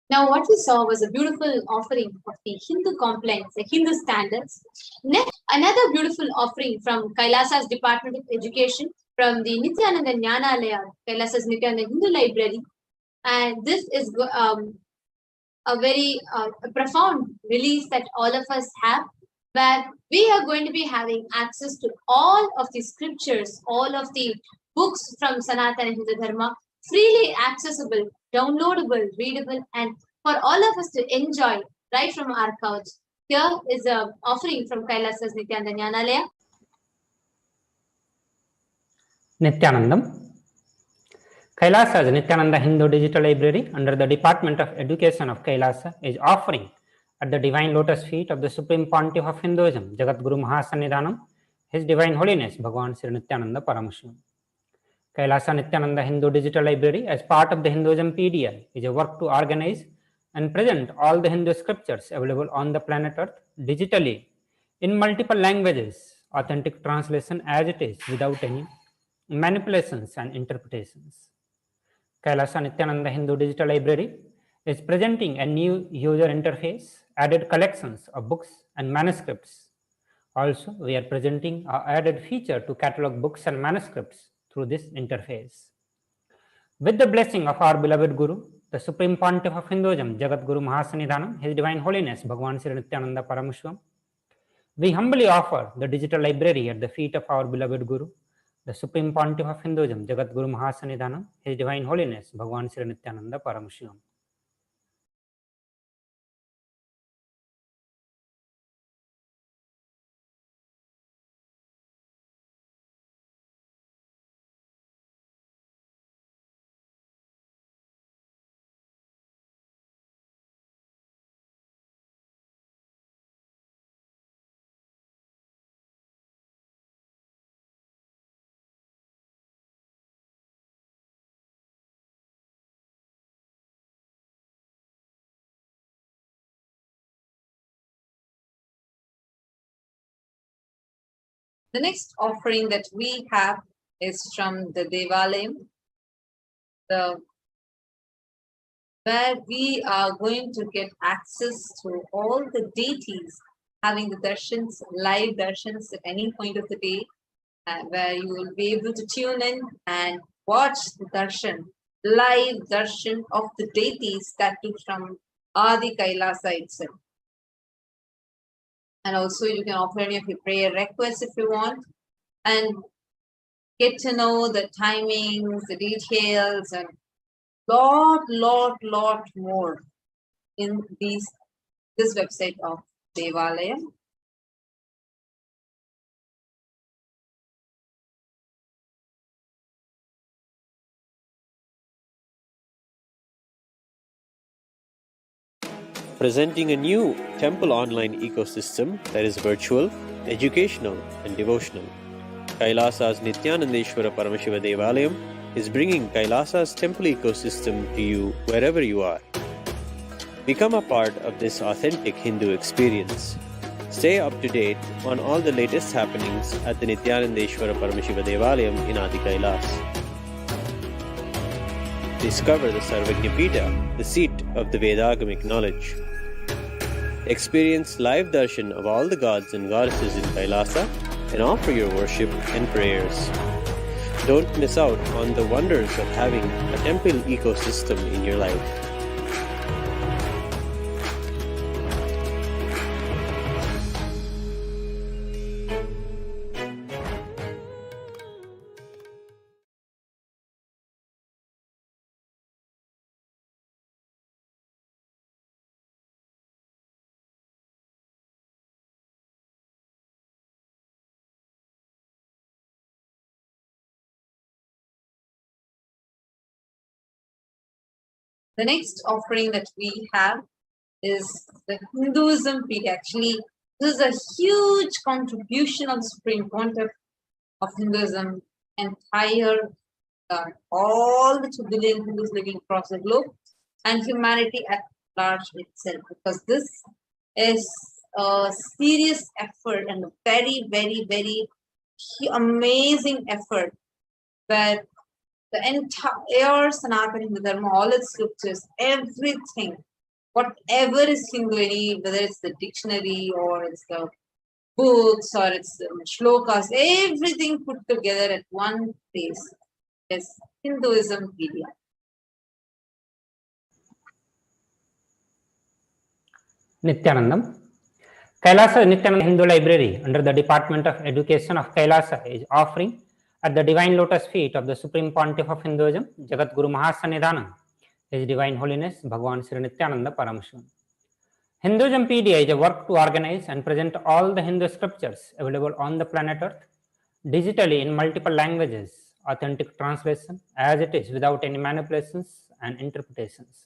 Now, what we saw was a beautiful offering of the Hindu compliance, the Hindu standards. Next, another beautiful offering from Kailasa's Department of Education, from the Nithyananda Jnanalaya, Kailasa's Nithyananda Hindu Library. And this is a very profound release that all of us have, where we are going to be having access to all of the scriptures, all of the books from Sanatana Hindu Dharma, freely accessible, downloadable, readable, and for all of us to enjoy right from our couch. Here is an offering from Kailasa's Nithyananda Jnanalaya. Nithyanandam. Kailasa's Nithyananda Hindu Digital Library under the Department of Education of Kailasa is offering at the Divine Lotus feet of the Supreme Pontiff of Hinduism, Jagat Guru Mahasannidhanam, His Divine Holiness Bhagavan Sri Nithyananda Paramashivam. Kailasa Nithyananda Hindu Digital Library, as part of the Hinduism PDL, is a work to organize and present all the Hindu scriptures available on the planet Earth digitally in multiple languages, authentic translation as it is, without any manipulations and interpretations. Kailasa Nithyananda Hindu Digital Library is presenting a new user interface, added collections of books and manuscripts. Also, we are presenting an added feature to catalog books and manuscripts through this interface. With the blessing of our beloved Guru, the Supreme Pontiff of Hinduism, Jagat Guru Mahasannidhanam, His Divine Holiness Bhagavan Sri Nithyananda Paramashivam, we humbly offer the digital library at the feet of our beloved Guru, the Supreme Pontiff of Hinduism, Jagat Guru Mahasannidhanam, His Divine Holiness Bhagavan Sri Nithyananda Paramashivam. The next offering that we have is from the Devalayam, where we are going to get access to all the deities, having the darshans, live darshans at any point of the day, where you will be able to tune in and watch the darshan, live darshan of the deities that took from Adi Kailasa itself. And also you can offer any of your prayer requests if you want, and get to know the timings, the details, and lot more in this website of Devalayam. Presenting a new temple online ecosystem that is virtual, educational, and devotional. Kailasa's Nithyananda Paramashiva Devalayam is bringing Kailasa's temple ecosystem to you wherever you are. Become a part of this authentic Hindu experience. Stay up to date on all the latest happenings at the Nithyananda Paramashiva Devalayam in Adi Kailas. Discover the Sarvajñapita, the seat of the Vedagamic knowledge. Experience live darshan of all the gods and goddesses in Kailasa and offer your worship and prayers. Don't miss out on the wonders of having a temple ecosystem in your life. The next offering that we have is the Hinduism Peak. Actually, this is a huge contribution of the Supreme Pontiff of Hinduism, entire all the 2 billion Hindus living across the globe and humanity at large itself, because this is a serious effort and a very, very, very amazing effort where the entire Sanatana Hindu Dharma, all its scriptures, everything, whatever is Hindu, whether it's the dictionary or it's the books or it's the shlokas, everything put together at one place is Hinduismpedia. Nithyanandam. Kailasa Nithyananda Hindu Library under the Department of Education of Kailasa is offering at the Divine Lotus feet of the Supreme Pontiff of Hinduism, Jagat Guru Mahasannidhanam, His Divine Holiness Bhagavan Sri Nithyananda Paramashivam. Hinduismpedia is a work to organize and present all the Hindu scriptures available on the planet Earth digitally in multiple languages, authentic translation as it is without any manipulations and interpretations.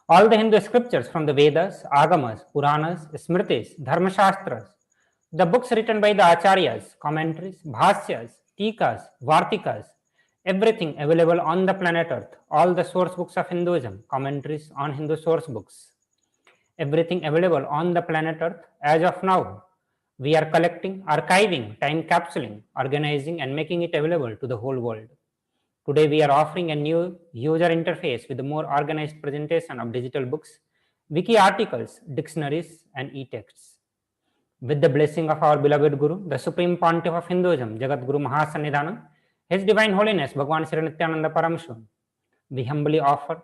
All the Hindu scriptures from the Vedas, Agamas, Puranas, Smritis, Dharmashastras, the books written by the Acharyas, commentaries, Bhashyas, Tikas, Vartikas, everything available on the planet Earth, all the source books of Hinduism, commentaries on Hindu source books, everything available on the planet Earth as of now. We are collecting, archiving, time capsuling, organizing and making it available to the whole world. Today we are offering a new user interface with a more organized presentation of digital books, wiki articles, dictionaries and e-texts. With the blessing of our beloved Guru, the Supreme Pontiff of Hinduism, Jagat Guru Mahasannidhanam, His Divine Holiness Bhagavan Sri Nithyananda Paramashivam, we humbly offer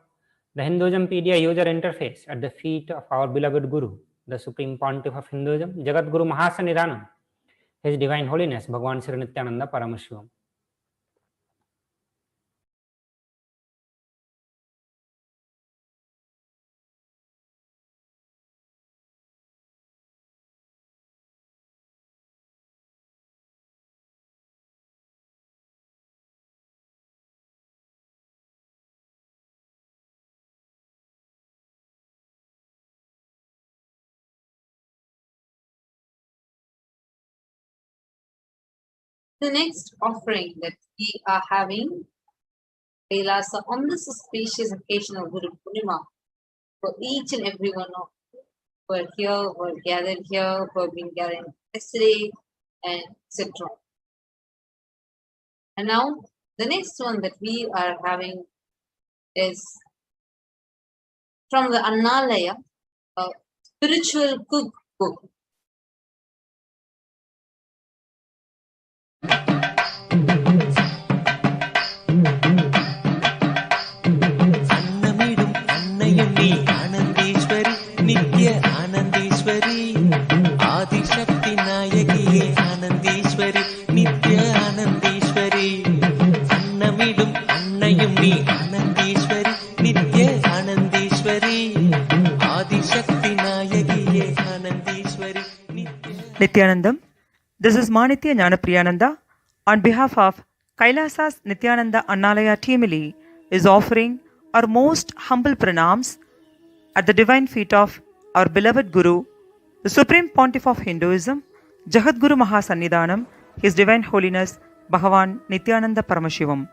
the Hinduismpedia user interface at the feet of our beloved Guru, the Supreme Pontiff of Hinduism, Jagat Guru Mahasannidhanam, His Divine Holiness Bhagavan Sri Nithyananda Paramashivam. The next offering that we are having Kailasa on this auspicious occasion of Guru Poornima for each and every one of you who are here, who are gathered here, who have been gathered yesterday, and etc. And now the next one that we are having is from the Annalaya, a spiritual cookbook. அன்னமிடும் அன்னையும் நீ ஆனந்தீஸ்வரி நித்ய ஆனந்தீஸ்வரி ஆதிசக்தி நாயகியே ஆனந்தீஸ்வரி நித்ய ஆனந்தீஸ்வரி அன்னமிடும் அன்னையும் நீ ஆனந்தீஸ்வரி நித்ய ஆனந்தீஸ்வரி ஆதிசக்தி நாயகியே ஆனந்தீஸ்வரி Nithyanandam. This is Manitya Jnanapriyananda on behalf of Kailasa's Nithyananda Annalaya Teamili is offering our most humble pranams at the divine feet of our beloved Guru, the Supreme Pontiff of Hinduism, Jagat Guru Mahasannidhanam, His Divine Holiness Bhagavan Nithyananda Paramashivam.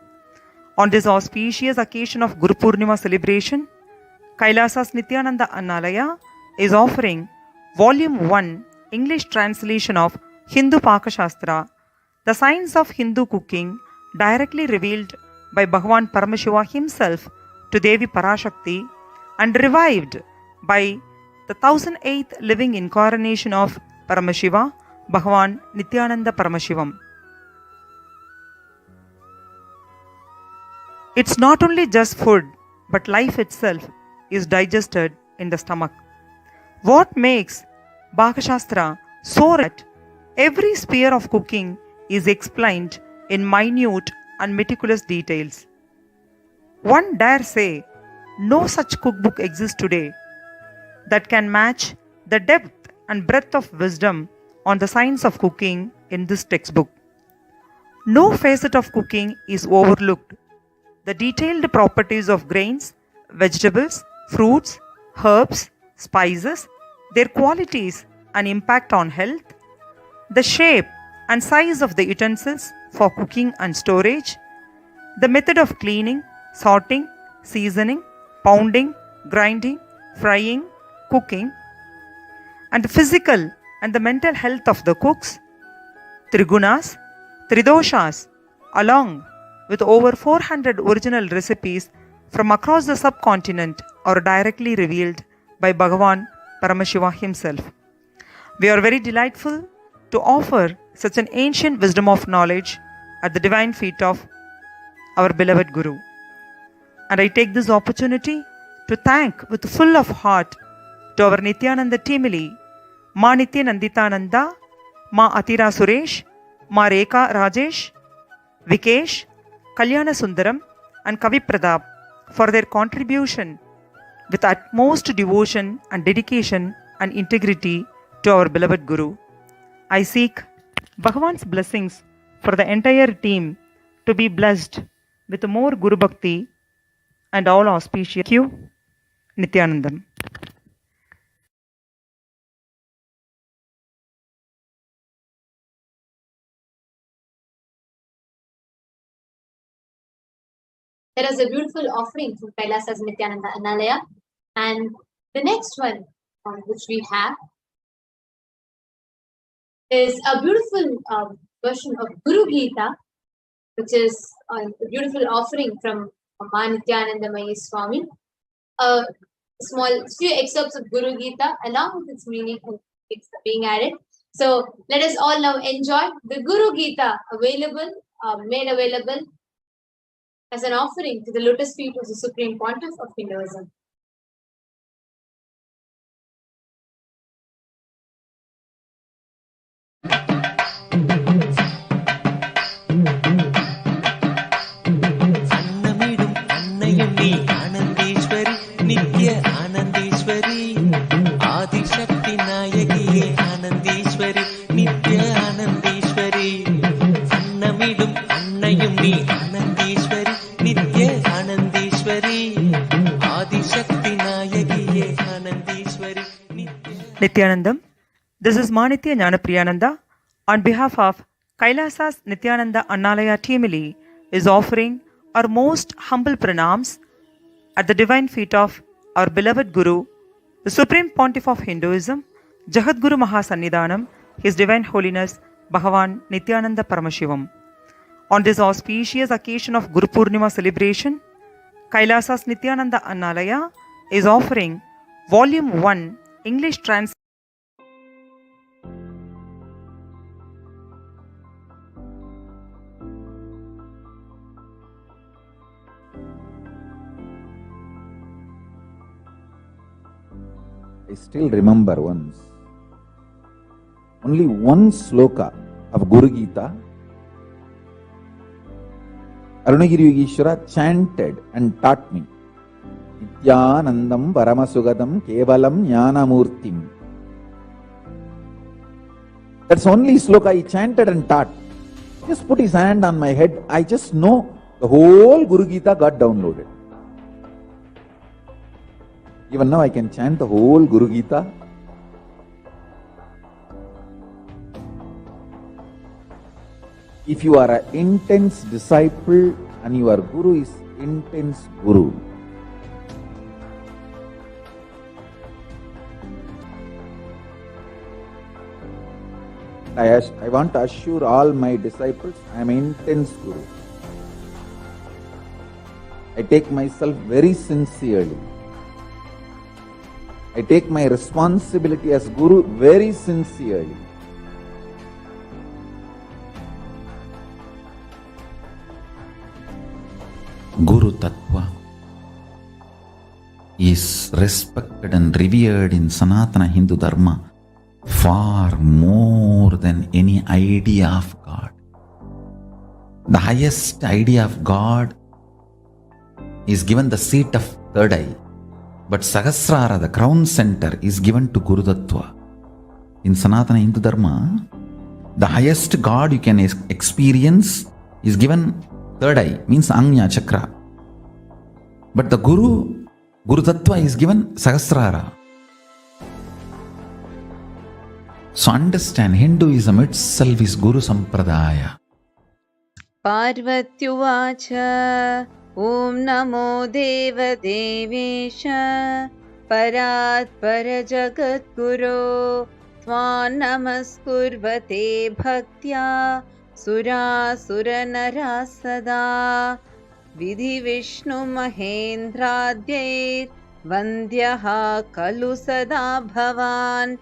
On this auspicious occasion of Guru Poornima celebration, Kailasa's Nithyananda Annalaya is offering Volume 1 English translation of Hindu Pakashastra, the science of Hindu cooking directly revealed by Bhagavan Paramashiva himself to Devi Parashakti and revived by the 1008th living incarnation of Paramashiva, Bhagavan Nithyananda Paramashivam. It's not only just food, but life itself is digested in the stomach. What makes Pakashastra so rich? Every sphere of cooking is explained in minute and meticulous details. One dare say, no such cookbook exists today that can match the depth and breadth of wisdom on the science of cooking in this textbook. No facet of cooking is overlooked. The detailed properties of grains, vegetables, fruits, herbs, spices, their qualities and impact on health, the shape and size of the utensils for cooking and storage, the method of cleaning, sorting, seasoning, pounding, grinding, frying, cooking, and the physical and the mental health of the cooks, trigunas, tridoshas, along with over 400 original recipes from across the subcontinent are directly revealed by Bhagavan Paramashiva himself. We are very delightful to offer such an ancient wisdom of knowledge at the divine feet of our beloved Guru. And I take this opportunity to thank with full of heart to our Nithyananda Teamily, Ma Nitya Nanditananda, Ma Atira Suresh, Ma Rekha Rajesh, Vikesh, Kalyana Sundaram and Kavi Pradap for their contribution with utmost devotion and dedication and integrity to our beloved Guru. I seek Bhagavan's blessings for the entire team to be blessed with more Guru Bhakti and all auspicious. Thank you, Nithyanandam. There is a beautiful offering from Kailasa's Nithyananda Annalaya. And the next one which we have is a beautiful version of Guru Gita, which is a beautiful offering from Ma Nithyananda Swami. A small few excerpts of Guru Gita along with its meaning it's being added. So let us all now enjoy the Guru Gita made available as an offering to the lotus feet of the Supreme Pontiff of Hinduism. அன்னமிடும் அன்னையும் நீ ஆனந்தீஸ்வரி நித்ய ஆனந்தீஸ்வரி ஆதிசக்தி நாயகியே ஆனந்தீஸ்வரி நித்ய ஆனந்தீஸ்வரி அன்னமிடும் அன்னையும் நீ ஆனந்தீஸ்வரி நித்ய ஆனந்தீஸ்வரி ஆதிசக்தி நாயகியே ஆனந்தீஸ்வரி Nithyanandam. This is Ma Nityananda Paramashivam on behalf of Kailasa's Nithyananda Annalaya Teamily is offering our most humble pranams at the divine feet of our beloved Guru, the Supreme Pontiff of Hinduism, Jagadguru Mahasannidhanam, His Divine Holiness Bhagavan Nithyananda Paramashivam. On this auspicious occasion of Guru Poornima celebration, Kailasa's Nithyananda Annalaya is offering Volume 1 English translation. I still remember once, only one sloka of Guru Gita, Arunagiri Yogeshwara chanted and taught me. Nithyanandam Paramasugadam Kevalam Jnanamurtim. That's only sloka he chanted and taught. Just put his hand on my head, I just know the whole Guru Gita got downloaded. Even now I can chant the whole Guru If you are an intense disciple and your guru is intense guru, I want to assure all my disciples, I am an intense guru. I take myself very sincerely. I take my responsibility as guru very sincerely. Guru Tattva is respected and revered in Sanatana Hindu Dharma far more than any idea of God. The highest idea of God is given the seat of third eye, but Sahasrara, the crown center, is given to Guru Tattva. In Sanatana Hindu Dharma, the highest God you can experience is given third eye, means Anya Chakra. But the Guru Tattva is given Sahasrara. So understand, Hinduism itself is Guru Sampradaya. Parvatyuvacha Om Namo Deva Devesha Parat Parajagat Guru Tvan Namaskurvate Bhaktya Sura Suranara Sada Vidhi Vishnu Mahendradyir Vandyaha Kalu Sada Bhavan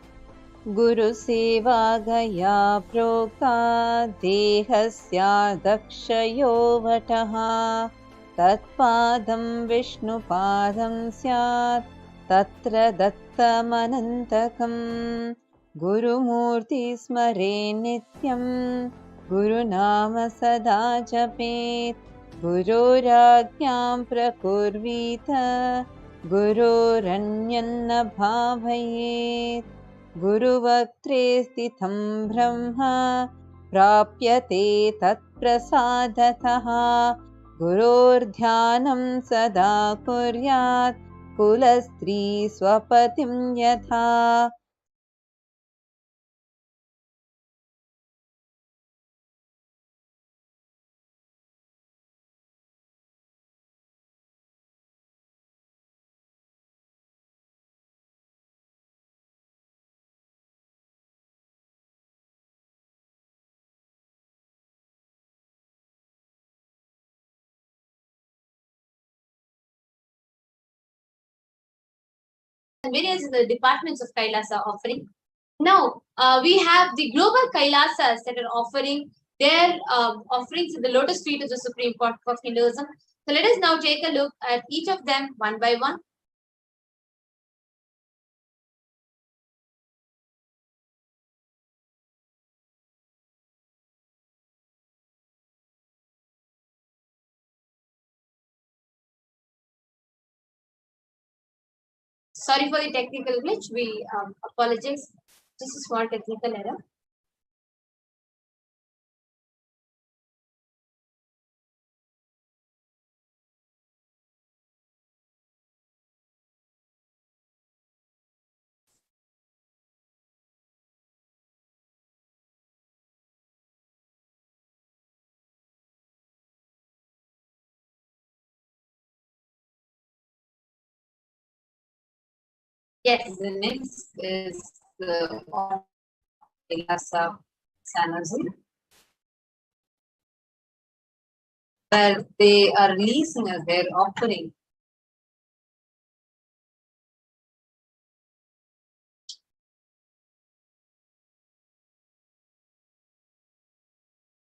Guru Seva Gaya Prokta Dehasya Dakshayo Vataha Tatpadam Vishnu Padam Syat Tatra Dattamanantakam Guru Murti Smare Nityam Guru Nama Sada Japet Guru Ragyam Prakurvita Guru Ranyanna Bhavayet Guru Vaktre Sthitham Brahma Prapyate Tat Prasadataha Gurur Dhyanam Sada Kuryat Kulastri Swapatim Yatha. Various departments of Kailasa are offering. Now, we have the global Kailasas that are offering their offerings in the lotus feet of the Supreme Court of Hinduism. So let us now take a look at each of them one by one. Sorry for the technical glitch. We apologize. Just a small technical error. Yes, the next is the Kailasa San Jose, where they are releasing as their offering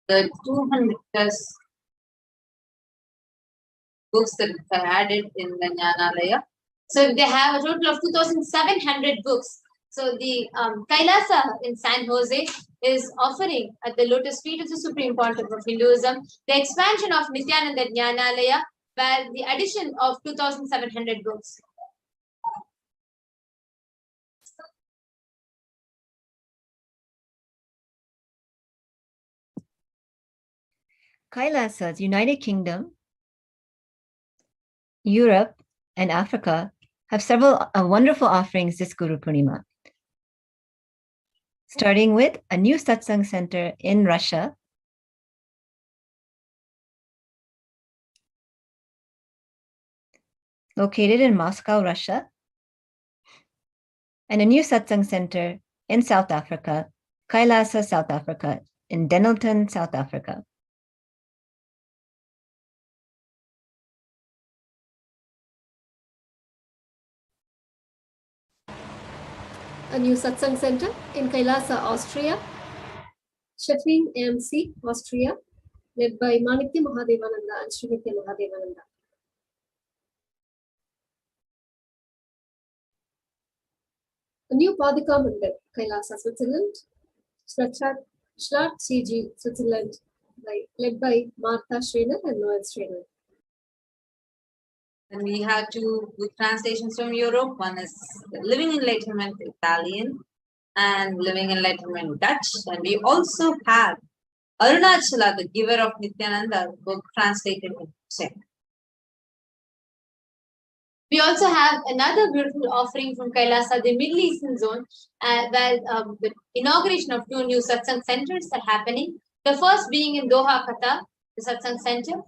the 200 plus books that are added in the Jnanalaya. So they have a total of 2,700 books. So the Kailasa in San Jose is offering at the lotus feet of the Supreme Court of Hinduism the expansion of Nithyananda Jnanalaya, where the addition of 2,700 books. Kailasas, United Kingdom, Europe, and Africa have several wonderful offerings this Guru Poornima. Starting with a new satsang center in Russia, located in Moscow, Russia, and a new satsang center in South Africa, Kailasa, South Africa, in Denelton, South Africa. A new satsang center in Kailasa, Austria, Sheffield AMC, Austria, led by Manitya Mahadevananda and Srinitya Mahadevananda. A new Padika Mandir, Kailasa, Switzerland, Schlat CG, Switzerland, led by Martha Schreiner and Noel Schreiner. And we had two good translations from Europe. One is Living Enlightenment Italian and Living Enlightenment Dutch. And we also have Arunachala, the giver of Nithyananda, book translated in Czech. We also have another beautiful offering from Kailasa, the Middle Eastern zone, where the inauguration of two new satsang centers are happening. The first being in Doha, Qatar, the satsang center.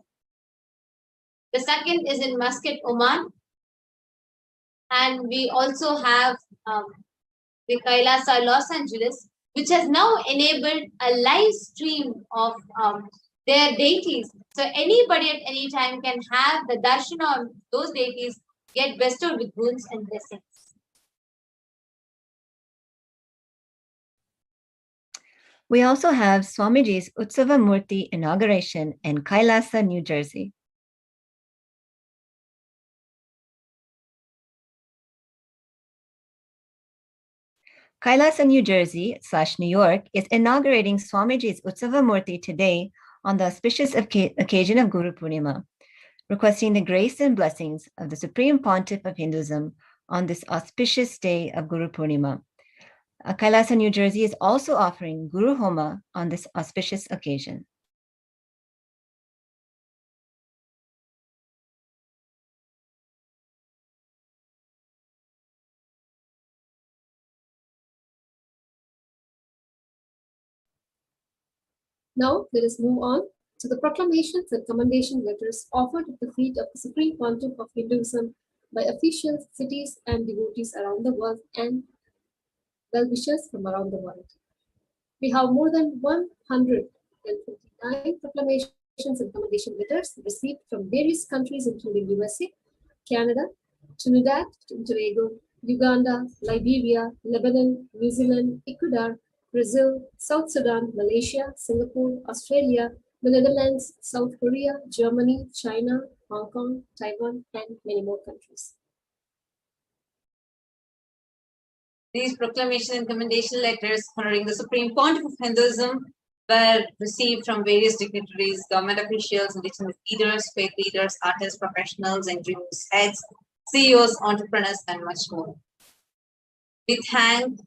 The second is in Muscat, Oman. And we also have the Kailasa, Los Angeles, which has now enabled a live stream of their deities. So anybody at any time can have the darshan of those deities get bestowed with boons and blessings. We also have Swamiji's Utsava Murti inauguration in Kailasa, New Jersey. Kailasa, New Jersey / New York is inaugurating Swamiji's Utsava Murti today on the auspicious occasion of Guru Poornima, requesting the grace and blessings of the Supreme Pontiff of Hinduism on this auspicious day of Guru Poornima. Kailasa, New Jersey is also offering Guru Homa on this auspicious occasion. Now let us move on to the proclamations and commendation letters offered at the feet of the Supreme Pontiff of Hinduism by officials, cities, and devotees around the world and well-wishers from around the world. We have more than 159 proclamations and commendation letters received from various countries including USA, Canada, Trinidad and Tobago, Uganda, Liberia, Lebanon, New Zealand, Ecuador, Brazil, South Sudan, Malaysia, Singapore, Australia, the Netherlands, South Korea, Germany, China, Hong Kong, Taiwan, and many more countries. These proclamation and commendation letters honoring the Supreme Pontiff of Hinduism were received from various dignitaries, government officials, indigenous leaders, faith leaders, artists, professionals, engineers, heads, CEOs, entrepreneurs, and much more. We thank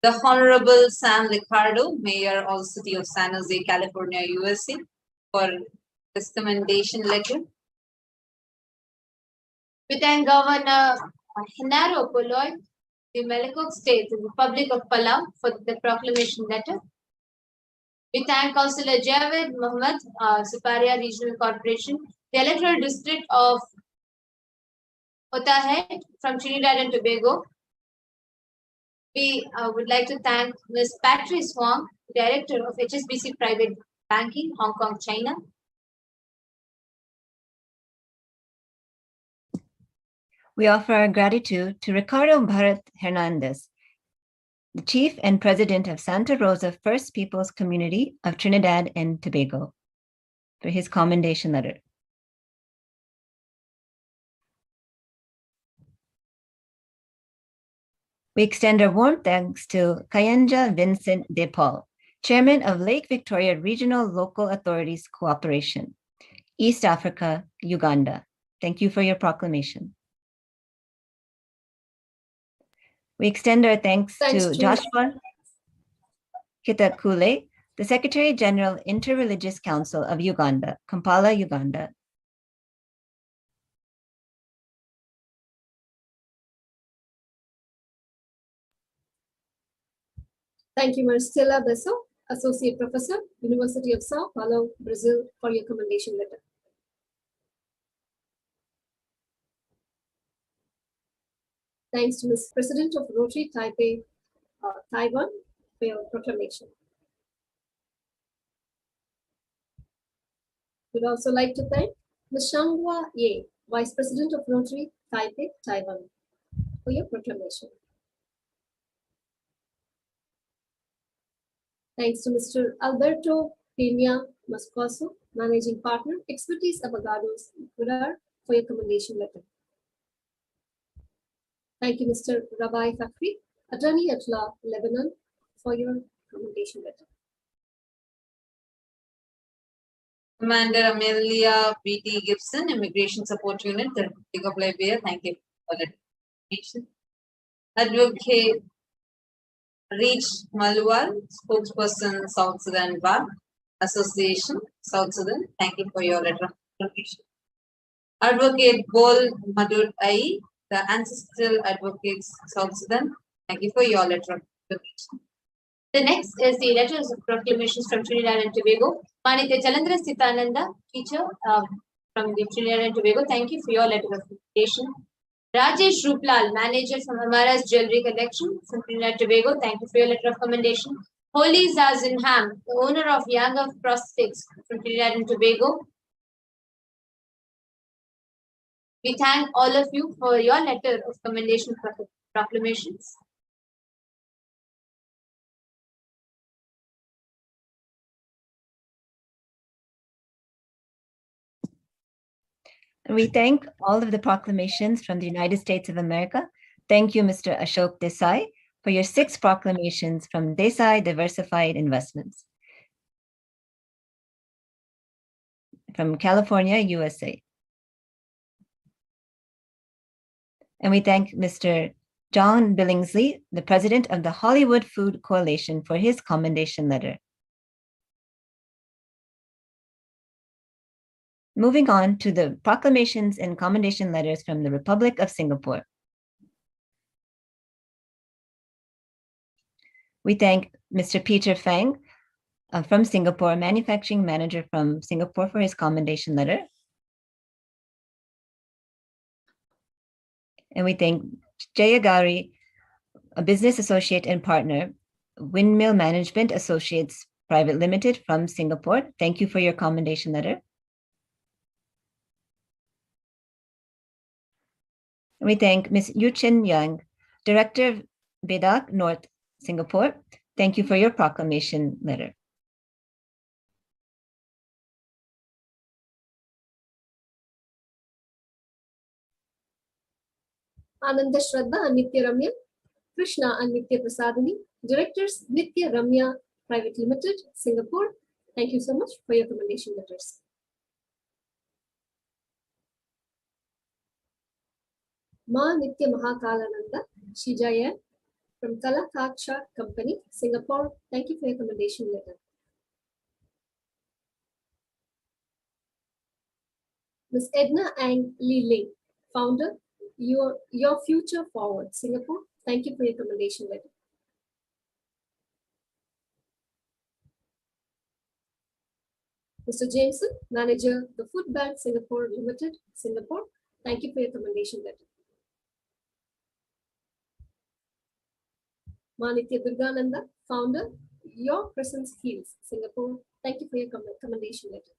the Honorable Sam Ricardo, Mayor of the City of San Jose, California, USA, for this commendation letter. We thank Governor Henaro Poloy, the Malakok State, the Republic of Palau, for the proclamation letter. We thank Councillor Javed Mohammed, Siparia Regional Corporation, the Electoral District of Otahead from Trinidad and Tobago. We would like to thank Ms. Patrice Wong, Director of HSBC Private Banking, Hong Kong, China. We offer our gratitude to Ricardo Bharat Hernandez, the Chief and President of Santa Rosa First Peoples Community of Trinidad and Tobago, for his commendation letter. We extend our warm thanks to Kayanja Vincent De Paul, Chairman of Lake Victoria Regional Local Authorities Cooperation, East Africa, Uganda. Thank you for your proclamation. We extend our thanks to Joshua Kitakule, the Secretary General, Interreligious Council of Uganda, Kampala, Uganda. Thank you, Marcela Besso, Associate Professor, University of Sao Paulo, Brazil, for your commendation letter. Thanks to Ms. President of Rotary Taipei, Taiwan, for your proclamation. We'd also like to thank Ms. Shanghua Ye, Vice President of Rotary Taipei, Taiwan, for your proclamation. Thanks to Mr. Alberto Peña Moscoso, Managing Partner, Expertise Abogados, Ecuador, for your commendation letter. Thank you, Mr. Rabai Fakhri, Attorney at Law, Lebanon, for your commendation letter. Commander Amelia B.T. Gibson, Immigration Support Unit, the Republic of Liberia. Thank you for the information. Advocate Reach Malwal, Spokesperson, South Sudan Bar Association, South Sudan. Thank you for your letter of information. Advocate Bol Madud Ai, the Ancestral Advocates, South Sudan. Thank you for your letter of information. The next is the letters of proclamations from Trinidad and Tobago. Manitya Chalandra Sitananda, teacher from the Trinidad and Tobago. Thank you for your letter of invitation. Rajesh Ruplal, manager from Amara's Jewelry Collection from Trinidad and Tobago. Thank you for your letter of commendation. Holy Zazinham, the owner of Young of Prosthetics from Trinidad and Tobago. We thank all of you for your letter of commendation proclamations. We thank all of the proclamations from the United States of America. Thank you, Mr. Ashok Desai, for your 6 proclamations from Desai Diversified Investments from California, USA. And we thank Mr. John Billingsley, the president of the Hollywood Food Coalition, for his commendation letter. Moving on to the proclamations and commendation letters from the Republic of Singapore. We thank Mr. Peter Fang from Singapore, manufacturing manager from Singapore, for his commendation letter. And we thank Jayagari, a business associate and partner, Windmill Management Associates Private Limited from Singapore. Thank you for your commendation letter. We thank Ms. Yu Chen Yang, Director of Bedak North, Singapore. Thank you for your proclamation letter. Ananda Shraddha and Nitya Ramya, Krishna and Nitya Prasadini, Directors, Nitya Ramya Private Limited, Singapore. Thank you so much for your commendation letters. Ma Nitya Mahakalananda, Shijaya from Kalakacha Company, Singapore. Thank you for your commendation letter. Ms. Edna Ang Lee Ling, founder, Your Future Forward, Singapore. Thank you for your commendation letter. Mr. Jameson, manager, the Food Bank Singapore Limited, Singapore. Thank you for your commendation letter. Manitya Durgananda, founder, Your Presence Heals, Singapore. Thank you for your commendation letter.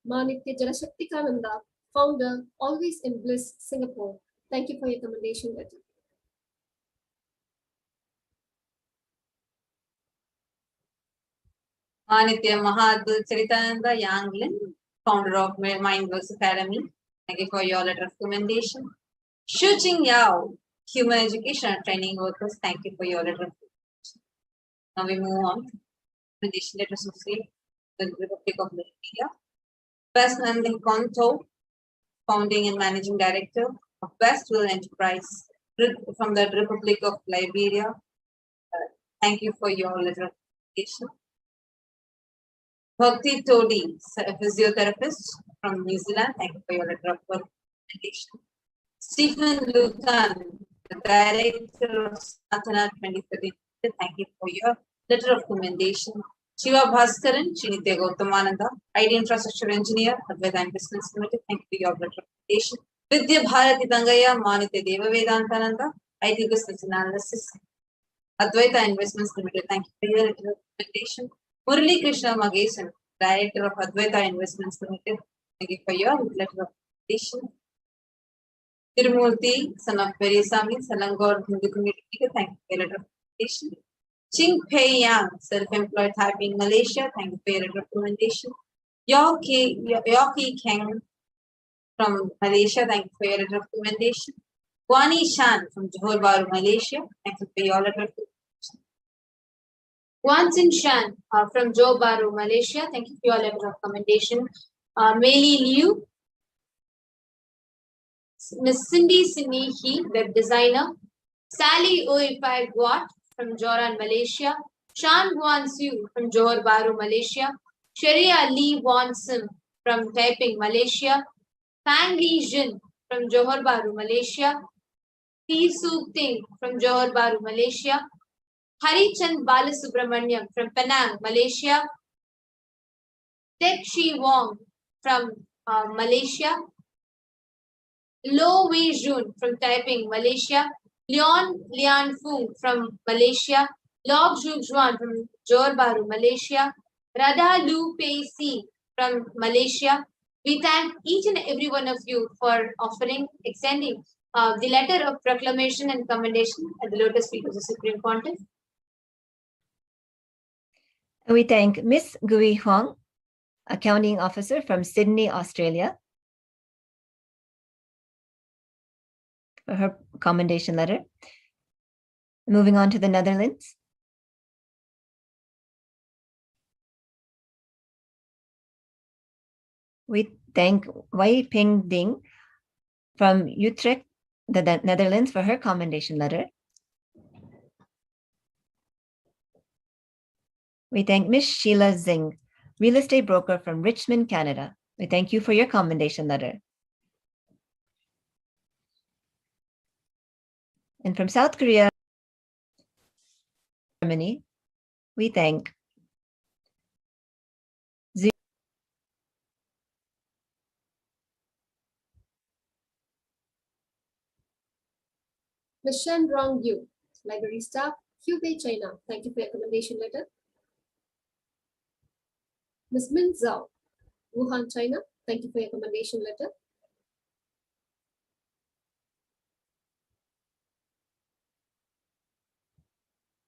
Manitya Janashaktikananda, founder, Always in Bliss, Singapore. Thank you for your commendation letter. Manitya Mahadul Charitananda Yanglin, founder of Mindverse Academy. Thank you for your letter of commendation. Shu Ching Yao, Human Education and Training Workers. Thank you for your letter of commendation. Now we move on to commendation letters of the Republic of Liberia. Best Nandin Konto, founding and managing director of Westwell Enterprise from the Republic of Liberia. Thank you for your letter of commendation. Bhakti Todi, physiotherapist from New Zealand. Thank you for your letter of recommendation. Stephen Lucan, the director of Sanatana 2013. Thank you for your letter of commendation. Shiva Bhaskaran, Srinitya Gautamananda, IT Infrastructure Engineer, Advaita Investments Limited. Thank you for your letter of commendation. Vidya Bharati Tangaya, Manitya Deva Vedantananda, IT Business Analysis, Advaita Investments Limited. Thank you for your letter of commendation. Murali Krishna Magesan, Director of Advaita Investments Limited. Thank you for your letter of commendation. Tirumurthy, son of Perisami, Selangor Hindu Community. Thank you for your letter of commendation. Ching Pei Yang, self-employed typing Malaysia. Thank you for your recommendation. Yoki Kang from Malaysia. Thank you for your recommendation. Guani Shan from Johor Bahru, Malaysia. Thank you for your recommendation. Guanzin Shan from Johor Bahru, Malaysia. Thank you for your letter of recommendation. Meili Liu, Miss Cindy Sinihi, web designer. Sally Oifai Guat from Joran, Malaysia. Shan Guan Siu from Johor Bahru, Malaysia. Sharia Lee Won Sim from Taiping, Malaysia. Fang Li Jin from Johor Bahru, Malaysia. T. Suk Ting from Johor Bahru, Malaysia. Harichand Balasubramaniam from Penang, Malaysia. Tek Shi Wong from Malaysia. Lo Wei Jun from Taiping, Malaysia. Leon Lian Fung from Malaysia. Log Zhu Juan from Johor Bahru, Malaysia. Radha Lu Pei Si from Malaysia. We thank each and every one of you for extending the letter of proclamation and commendation at the Lotus Feet of the Supreme Pontiff. We thank Miss Gui Huang, Accounting Officer from Sydney, Australia, for her commendation letter. Moving on to the Netherlands. We thank Wei Ping Ding from Utrecht, the Netherlands, for her commendation letter. We thank Miss Sheila Zing, real estate broker from Richmond, Canada. We thank you for your commendation letter. And from South Korea, Germany, we thank Ms. Shen Rong Yu, library staff, Hubei, China. Thank you for your recommendation letter. Ms. Min Zhao, Wuhan, China. Thank you for your recommendation letter.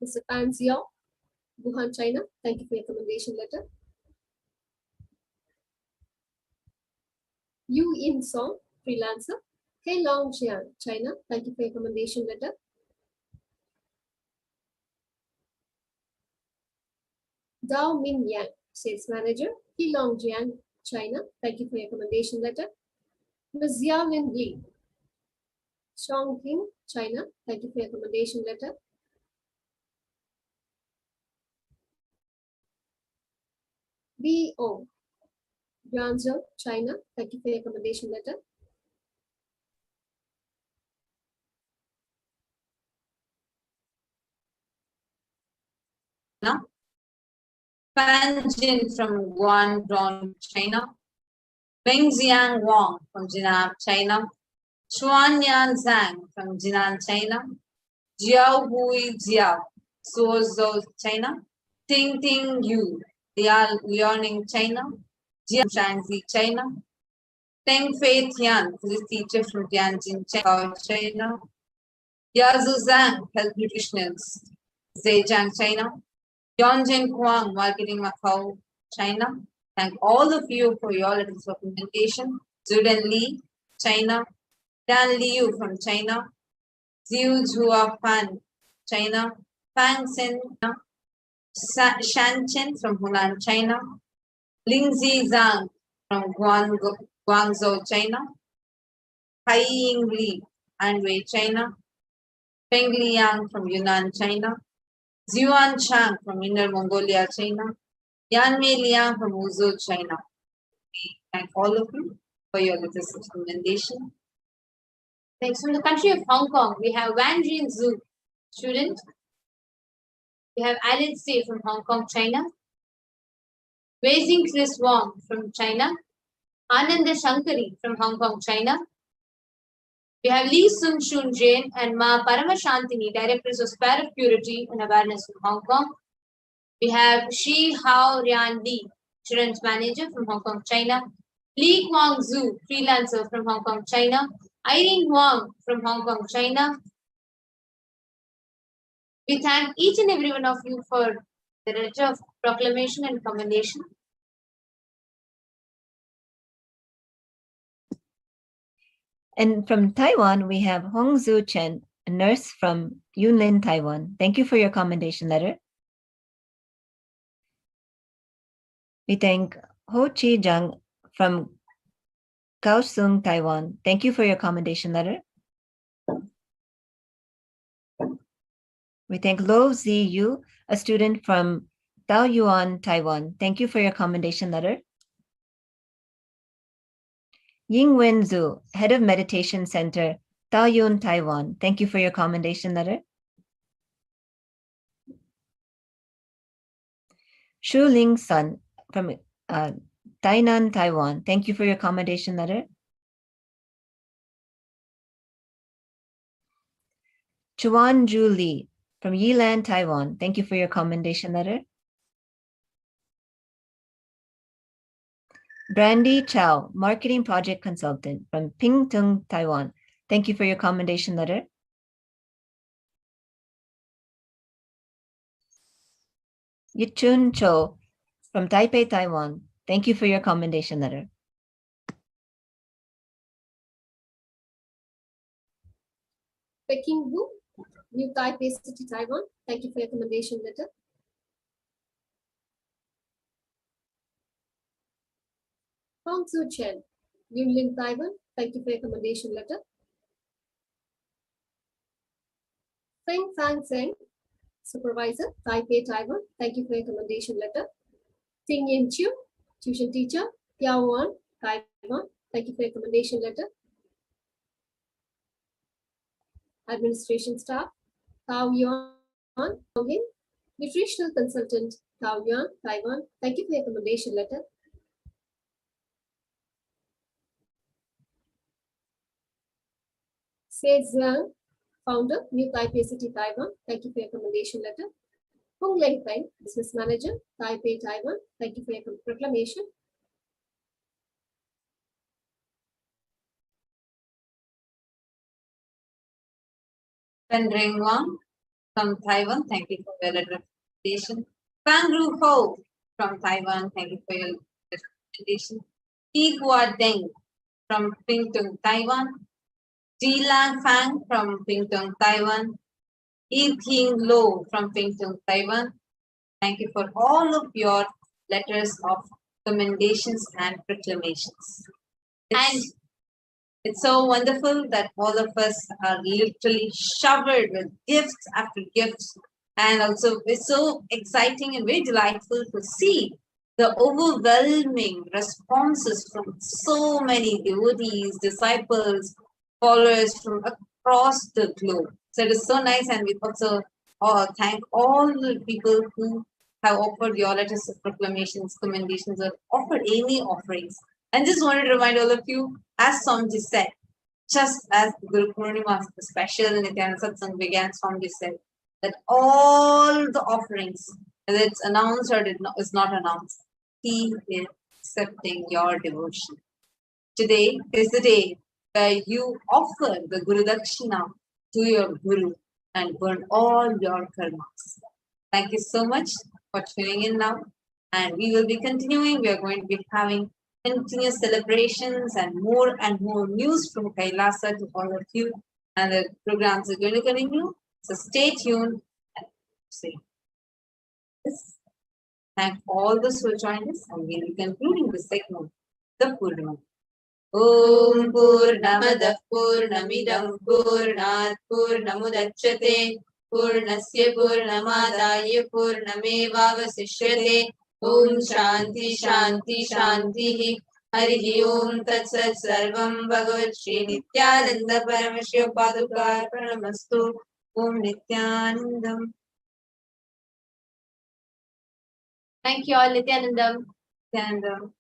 Mr. Pan Xiao, Wuhan, China. Thank you for your recommendation letter. Yu In Song, freelancer, Heilong Jian, China. Thank you for your recommendation letter. Dao Min Yang, sales manager, Heilong Jian, China. Thank you for your recommendation letter. Ms. Xiaolin Li, Chongqing, China. Thank you for your recommendation letter. B.O. Guangzhou, China. Thank you for your recommendation letter. Fan Jin from Guangdong, China. Meng Xiang Wang from Jinan, China. Chuanyan Zhang from Jinan, China. Jiao Hui Jiao, Suzhou, China. Ting Ting Yu, Liaoning, China. Jian Zhangzi, China. Teng Fei Tian, physics teacher from Tianjin, China. Yazu Zhang, health nutritionist, Zhejiang, China. Yonjin Huang, marketing Macau, China. Thank all of you for your letters of recommendation. Zuden Li, China. Dan Liu from China. Ziu Zhua Fan, China. Fang Sen, Shan Chen from Hunan, China. Lingzi Zhang from Guangzhou, China. Hai Ying Li, Anhui, China. Peng Liang from Yunnan, China. Zhuan Chang from Inner Mongolia, China. Yanmei Liang from Wuzhou, China. We thank all of you for your letters of recommendation. Thanks. From the country of Hong Kong, we have Wan Jin Zhu, student. We have Alan Stay from Hong Kong, China. Weijing Chris Wong from China. Ananda Shankari from Hong Kong, China. We have Lee Sung Shun Jain and Ma Paramashantini, Directors of Spirit of Purity and Awareness from Hong Kong. We have Shi Hao Rian Li, Children's Manager from Hong Kong, China. Lee Kwang Zhu, Freelancer from Hong Kong, China. Irene Huang from Hong Kong, China. We thank each and every one of you for the letter of proclamation and commendation. And from Taiwan, we have Hong Zhu Chen, a nurse from Yunlin, Taiwan. Thank you for your commendation letter. We thank Ho Chi Jung from Kaohsiung, Taiwan. Thank you for your commendation letter. We thank Lo Zi Yu, a student from Taoyuan, Taiwan. Thank you for your commendation letter. Ying Wen Zhu, Head of Meditation Center, Taoyuan, Taiwan. Thank you for your commendation letter. Shu Ling Sun from Tainan, Taiwan. Thank you for your commendation letter. Chuan Ju Li from Yilan, Taiwan. Thank you for your commendation letter. Brandy Chow, Marketing Project Consultant from Pingtung, Taiwan. Thank you for your commendation letter. Yichun Cho from Taipei, Taiwan. Thank you for your commendation letter. Peking Wu, New Taipei City, Taiwan. Thank you for your commendation letter. Hong Tzu Chen, Yunlin, Taiwan. Thank you for your commendation letter. Feng Fang Zheng, Supervisor, Taipei, Taiwan. Thank you for your commendation letter. Ting Yin Chiu, Tuition Teacher, Piaoan, Taiwan. Thank you for your commendation letter. Administration Staff, Tao Yuan, Yin, Nutritional Consultant, Tao Yuan, Taiwan. Thank you for your commendation letter. Sei Zhang, Founder, New Taipei City, Taiwan. Thank you for your commendation letter. Hong Leng Peng, Business Manager, Taipei, Taiwan. Thank you for your proclamation. Pen Ring Wang from Taiwan. Thank you for your letter of recommendation. Fang Ru Ho from Taiwan. Thank you for your recommendation. Ti Hua Deng from Pingtung, Taiwan. Ji Lang Fang from Pingtung, Taiwan. Yi Ting Lo from Pingtung, Taiwan. Thank you for all of your letters of commendations and proclamations. And it's so wonderful that all of us are literally showered with gifts after gifts. And also it's so exciting and very delightful to see the overwhelming responses from so many devotees, disciples, followers from across the globe. So it is so nice, and we also thank all the people who have offered your letters of proclamations, commendations, or offered any offerings. And just wanted to remind all of you, as Swamiji said, just as Guru Poornima, the special Nithyananda Satsang began, Swamiji said that all the offerings, whether it's announced or is not announced, he is accepting your devotion. Today is the day where you offer the Guru Dakshina to your Guru and burn all your karmas. Thank you so much for tuning in now. And we will be continuing. We are going to be having continuous celebrations and more news from Kailasa to all of you. And the programs are going to continue. So stay tuned and see. Thank all those who joined us, and we will be concluding this segment, the Poornima. Om Poornamada Poornamidam Poornat Poornamudachyate Poornasya Poornamadaya Poornamevavasishyate. Om Shanti Shanti Shanti. Harihi Om Tat Sat Sarvam Bhagavat Shri Nithyananda Paramashivam Paduka Pranamastu. Om Nithyanandam. Thank you all, Nithyanandam. Nithyanandam.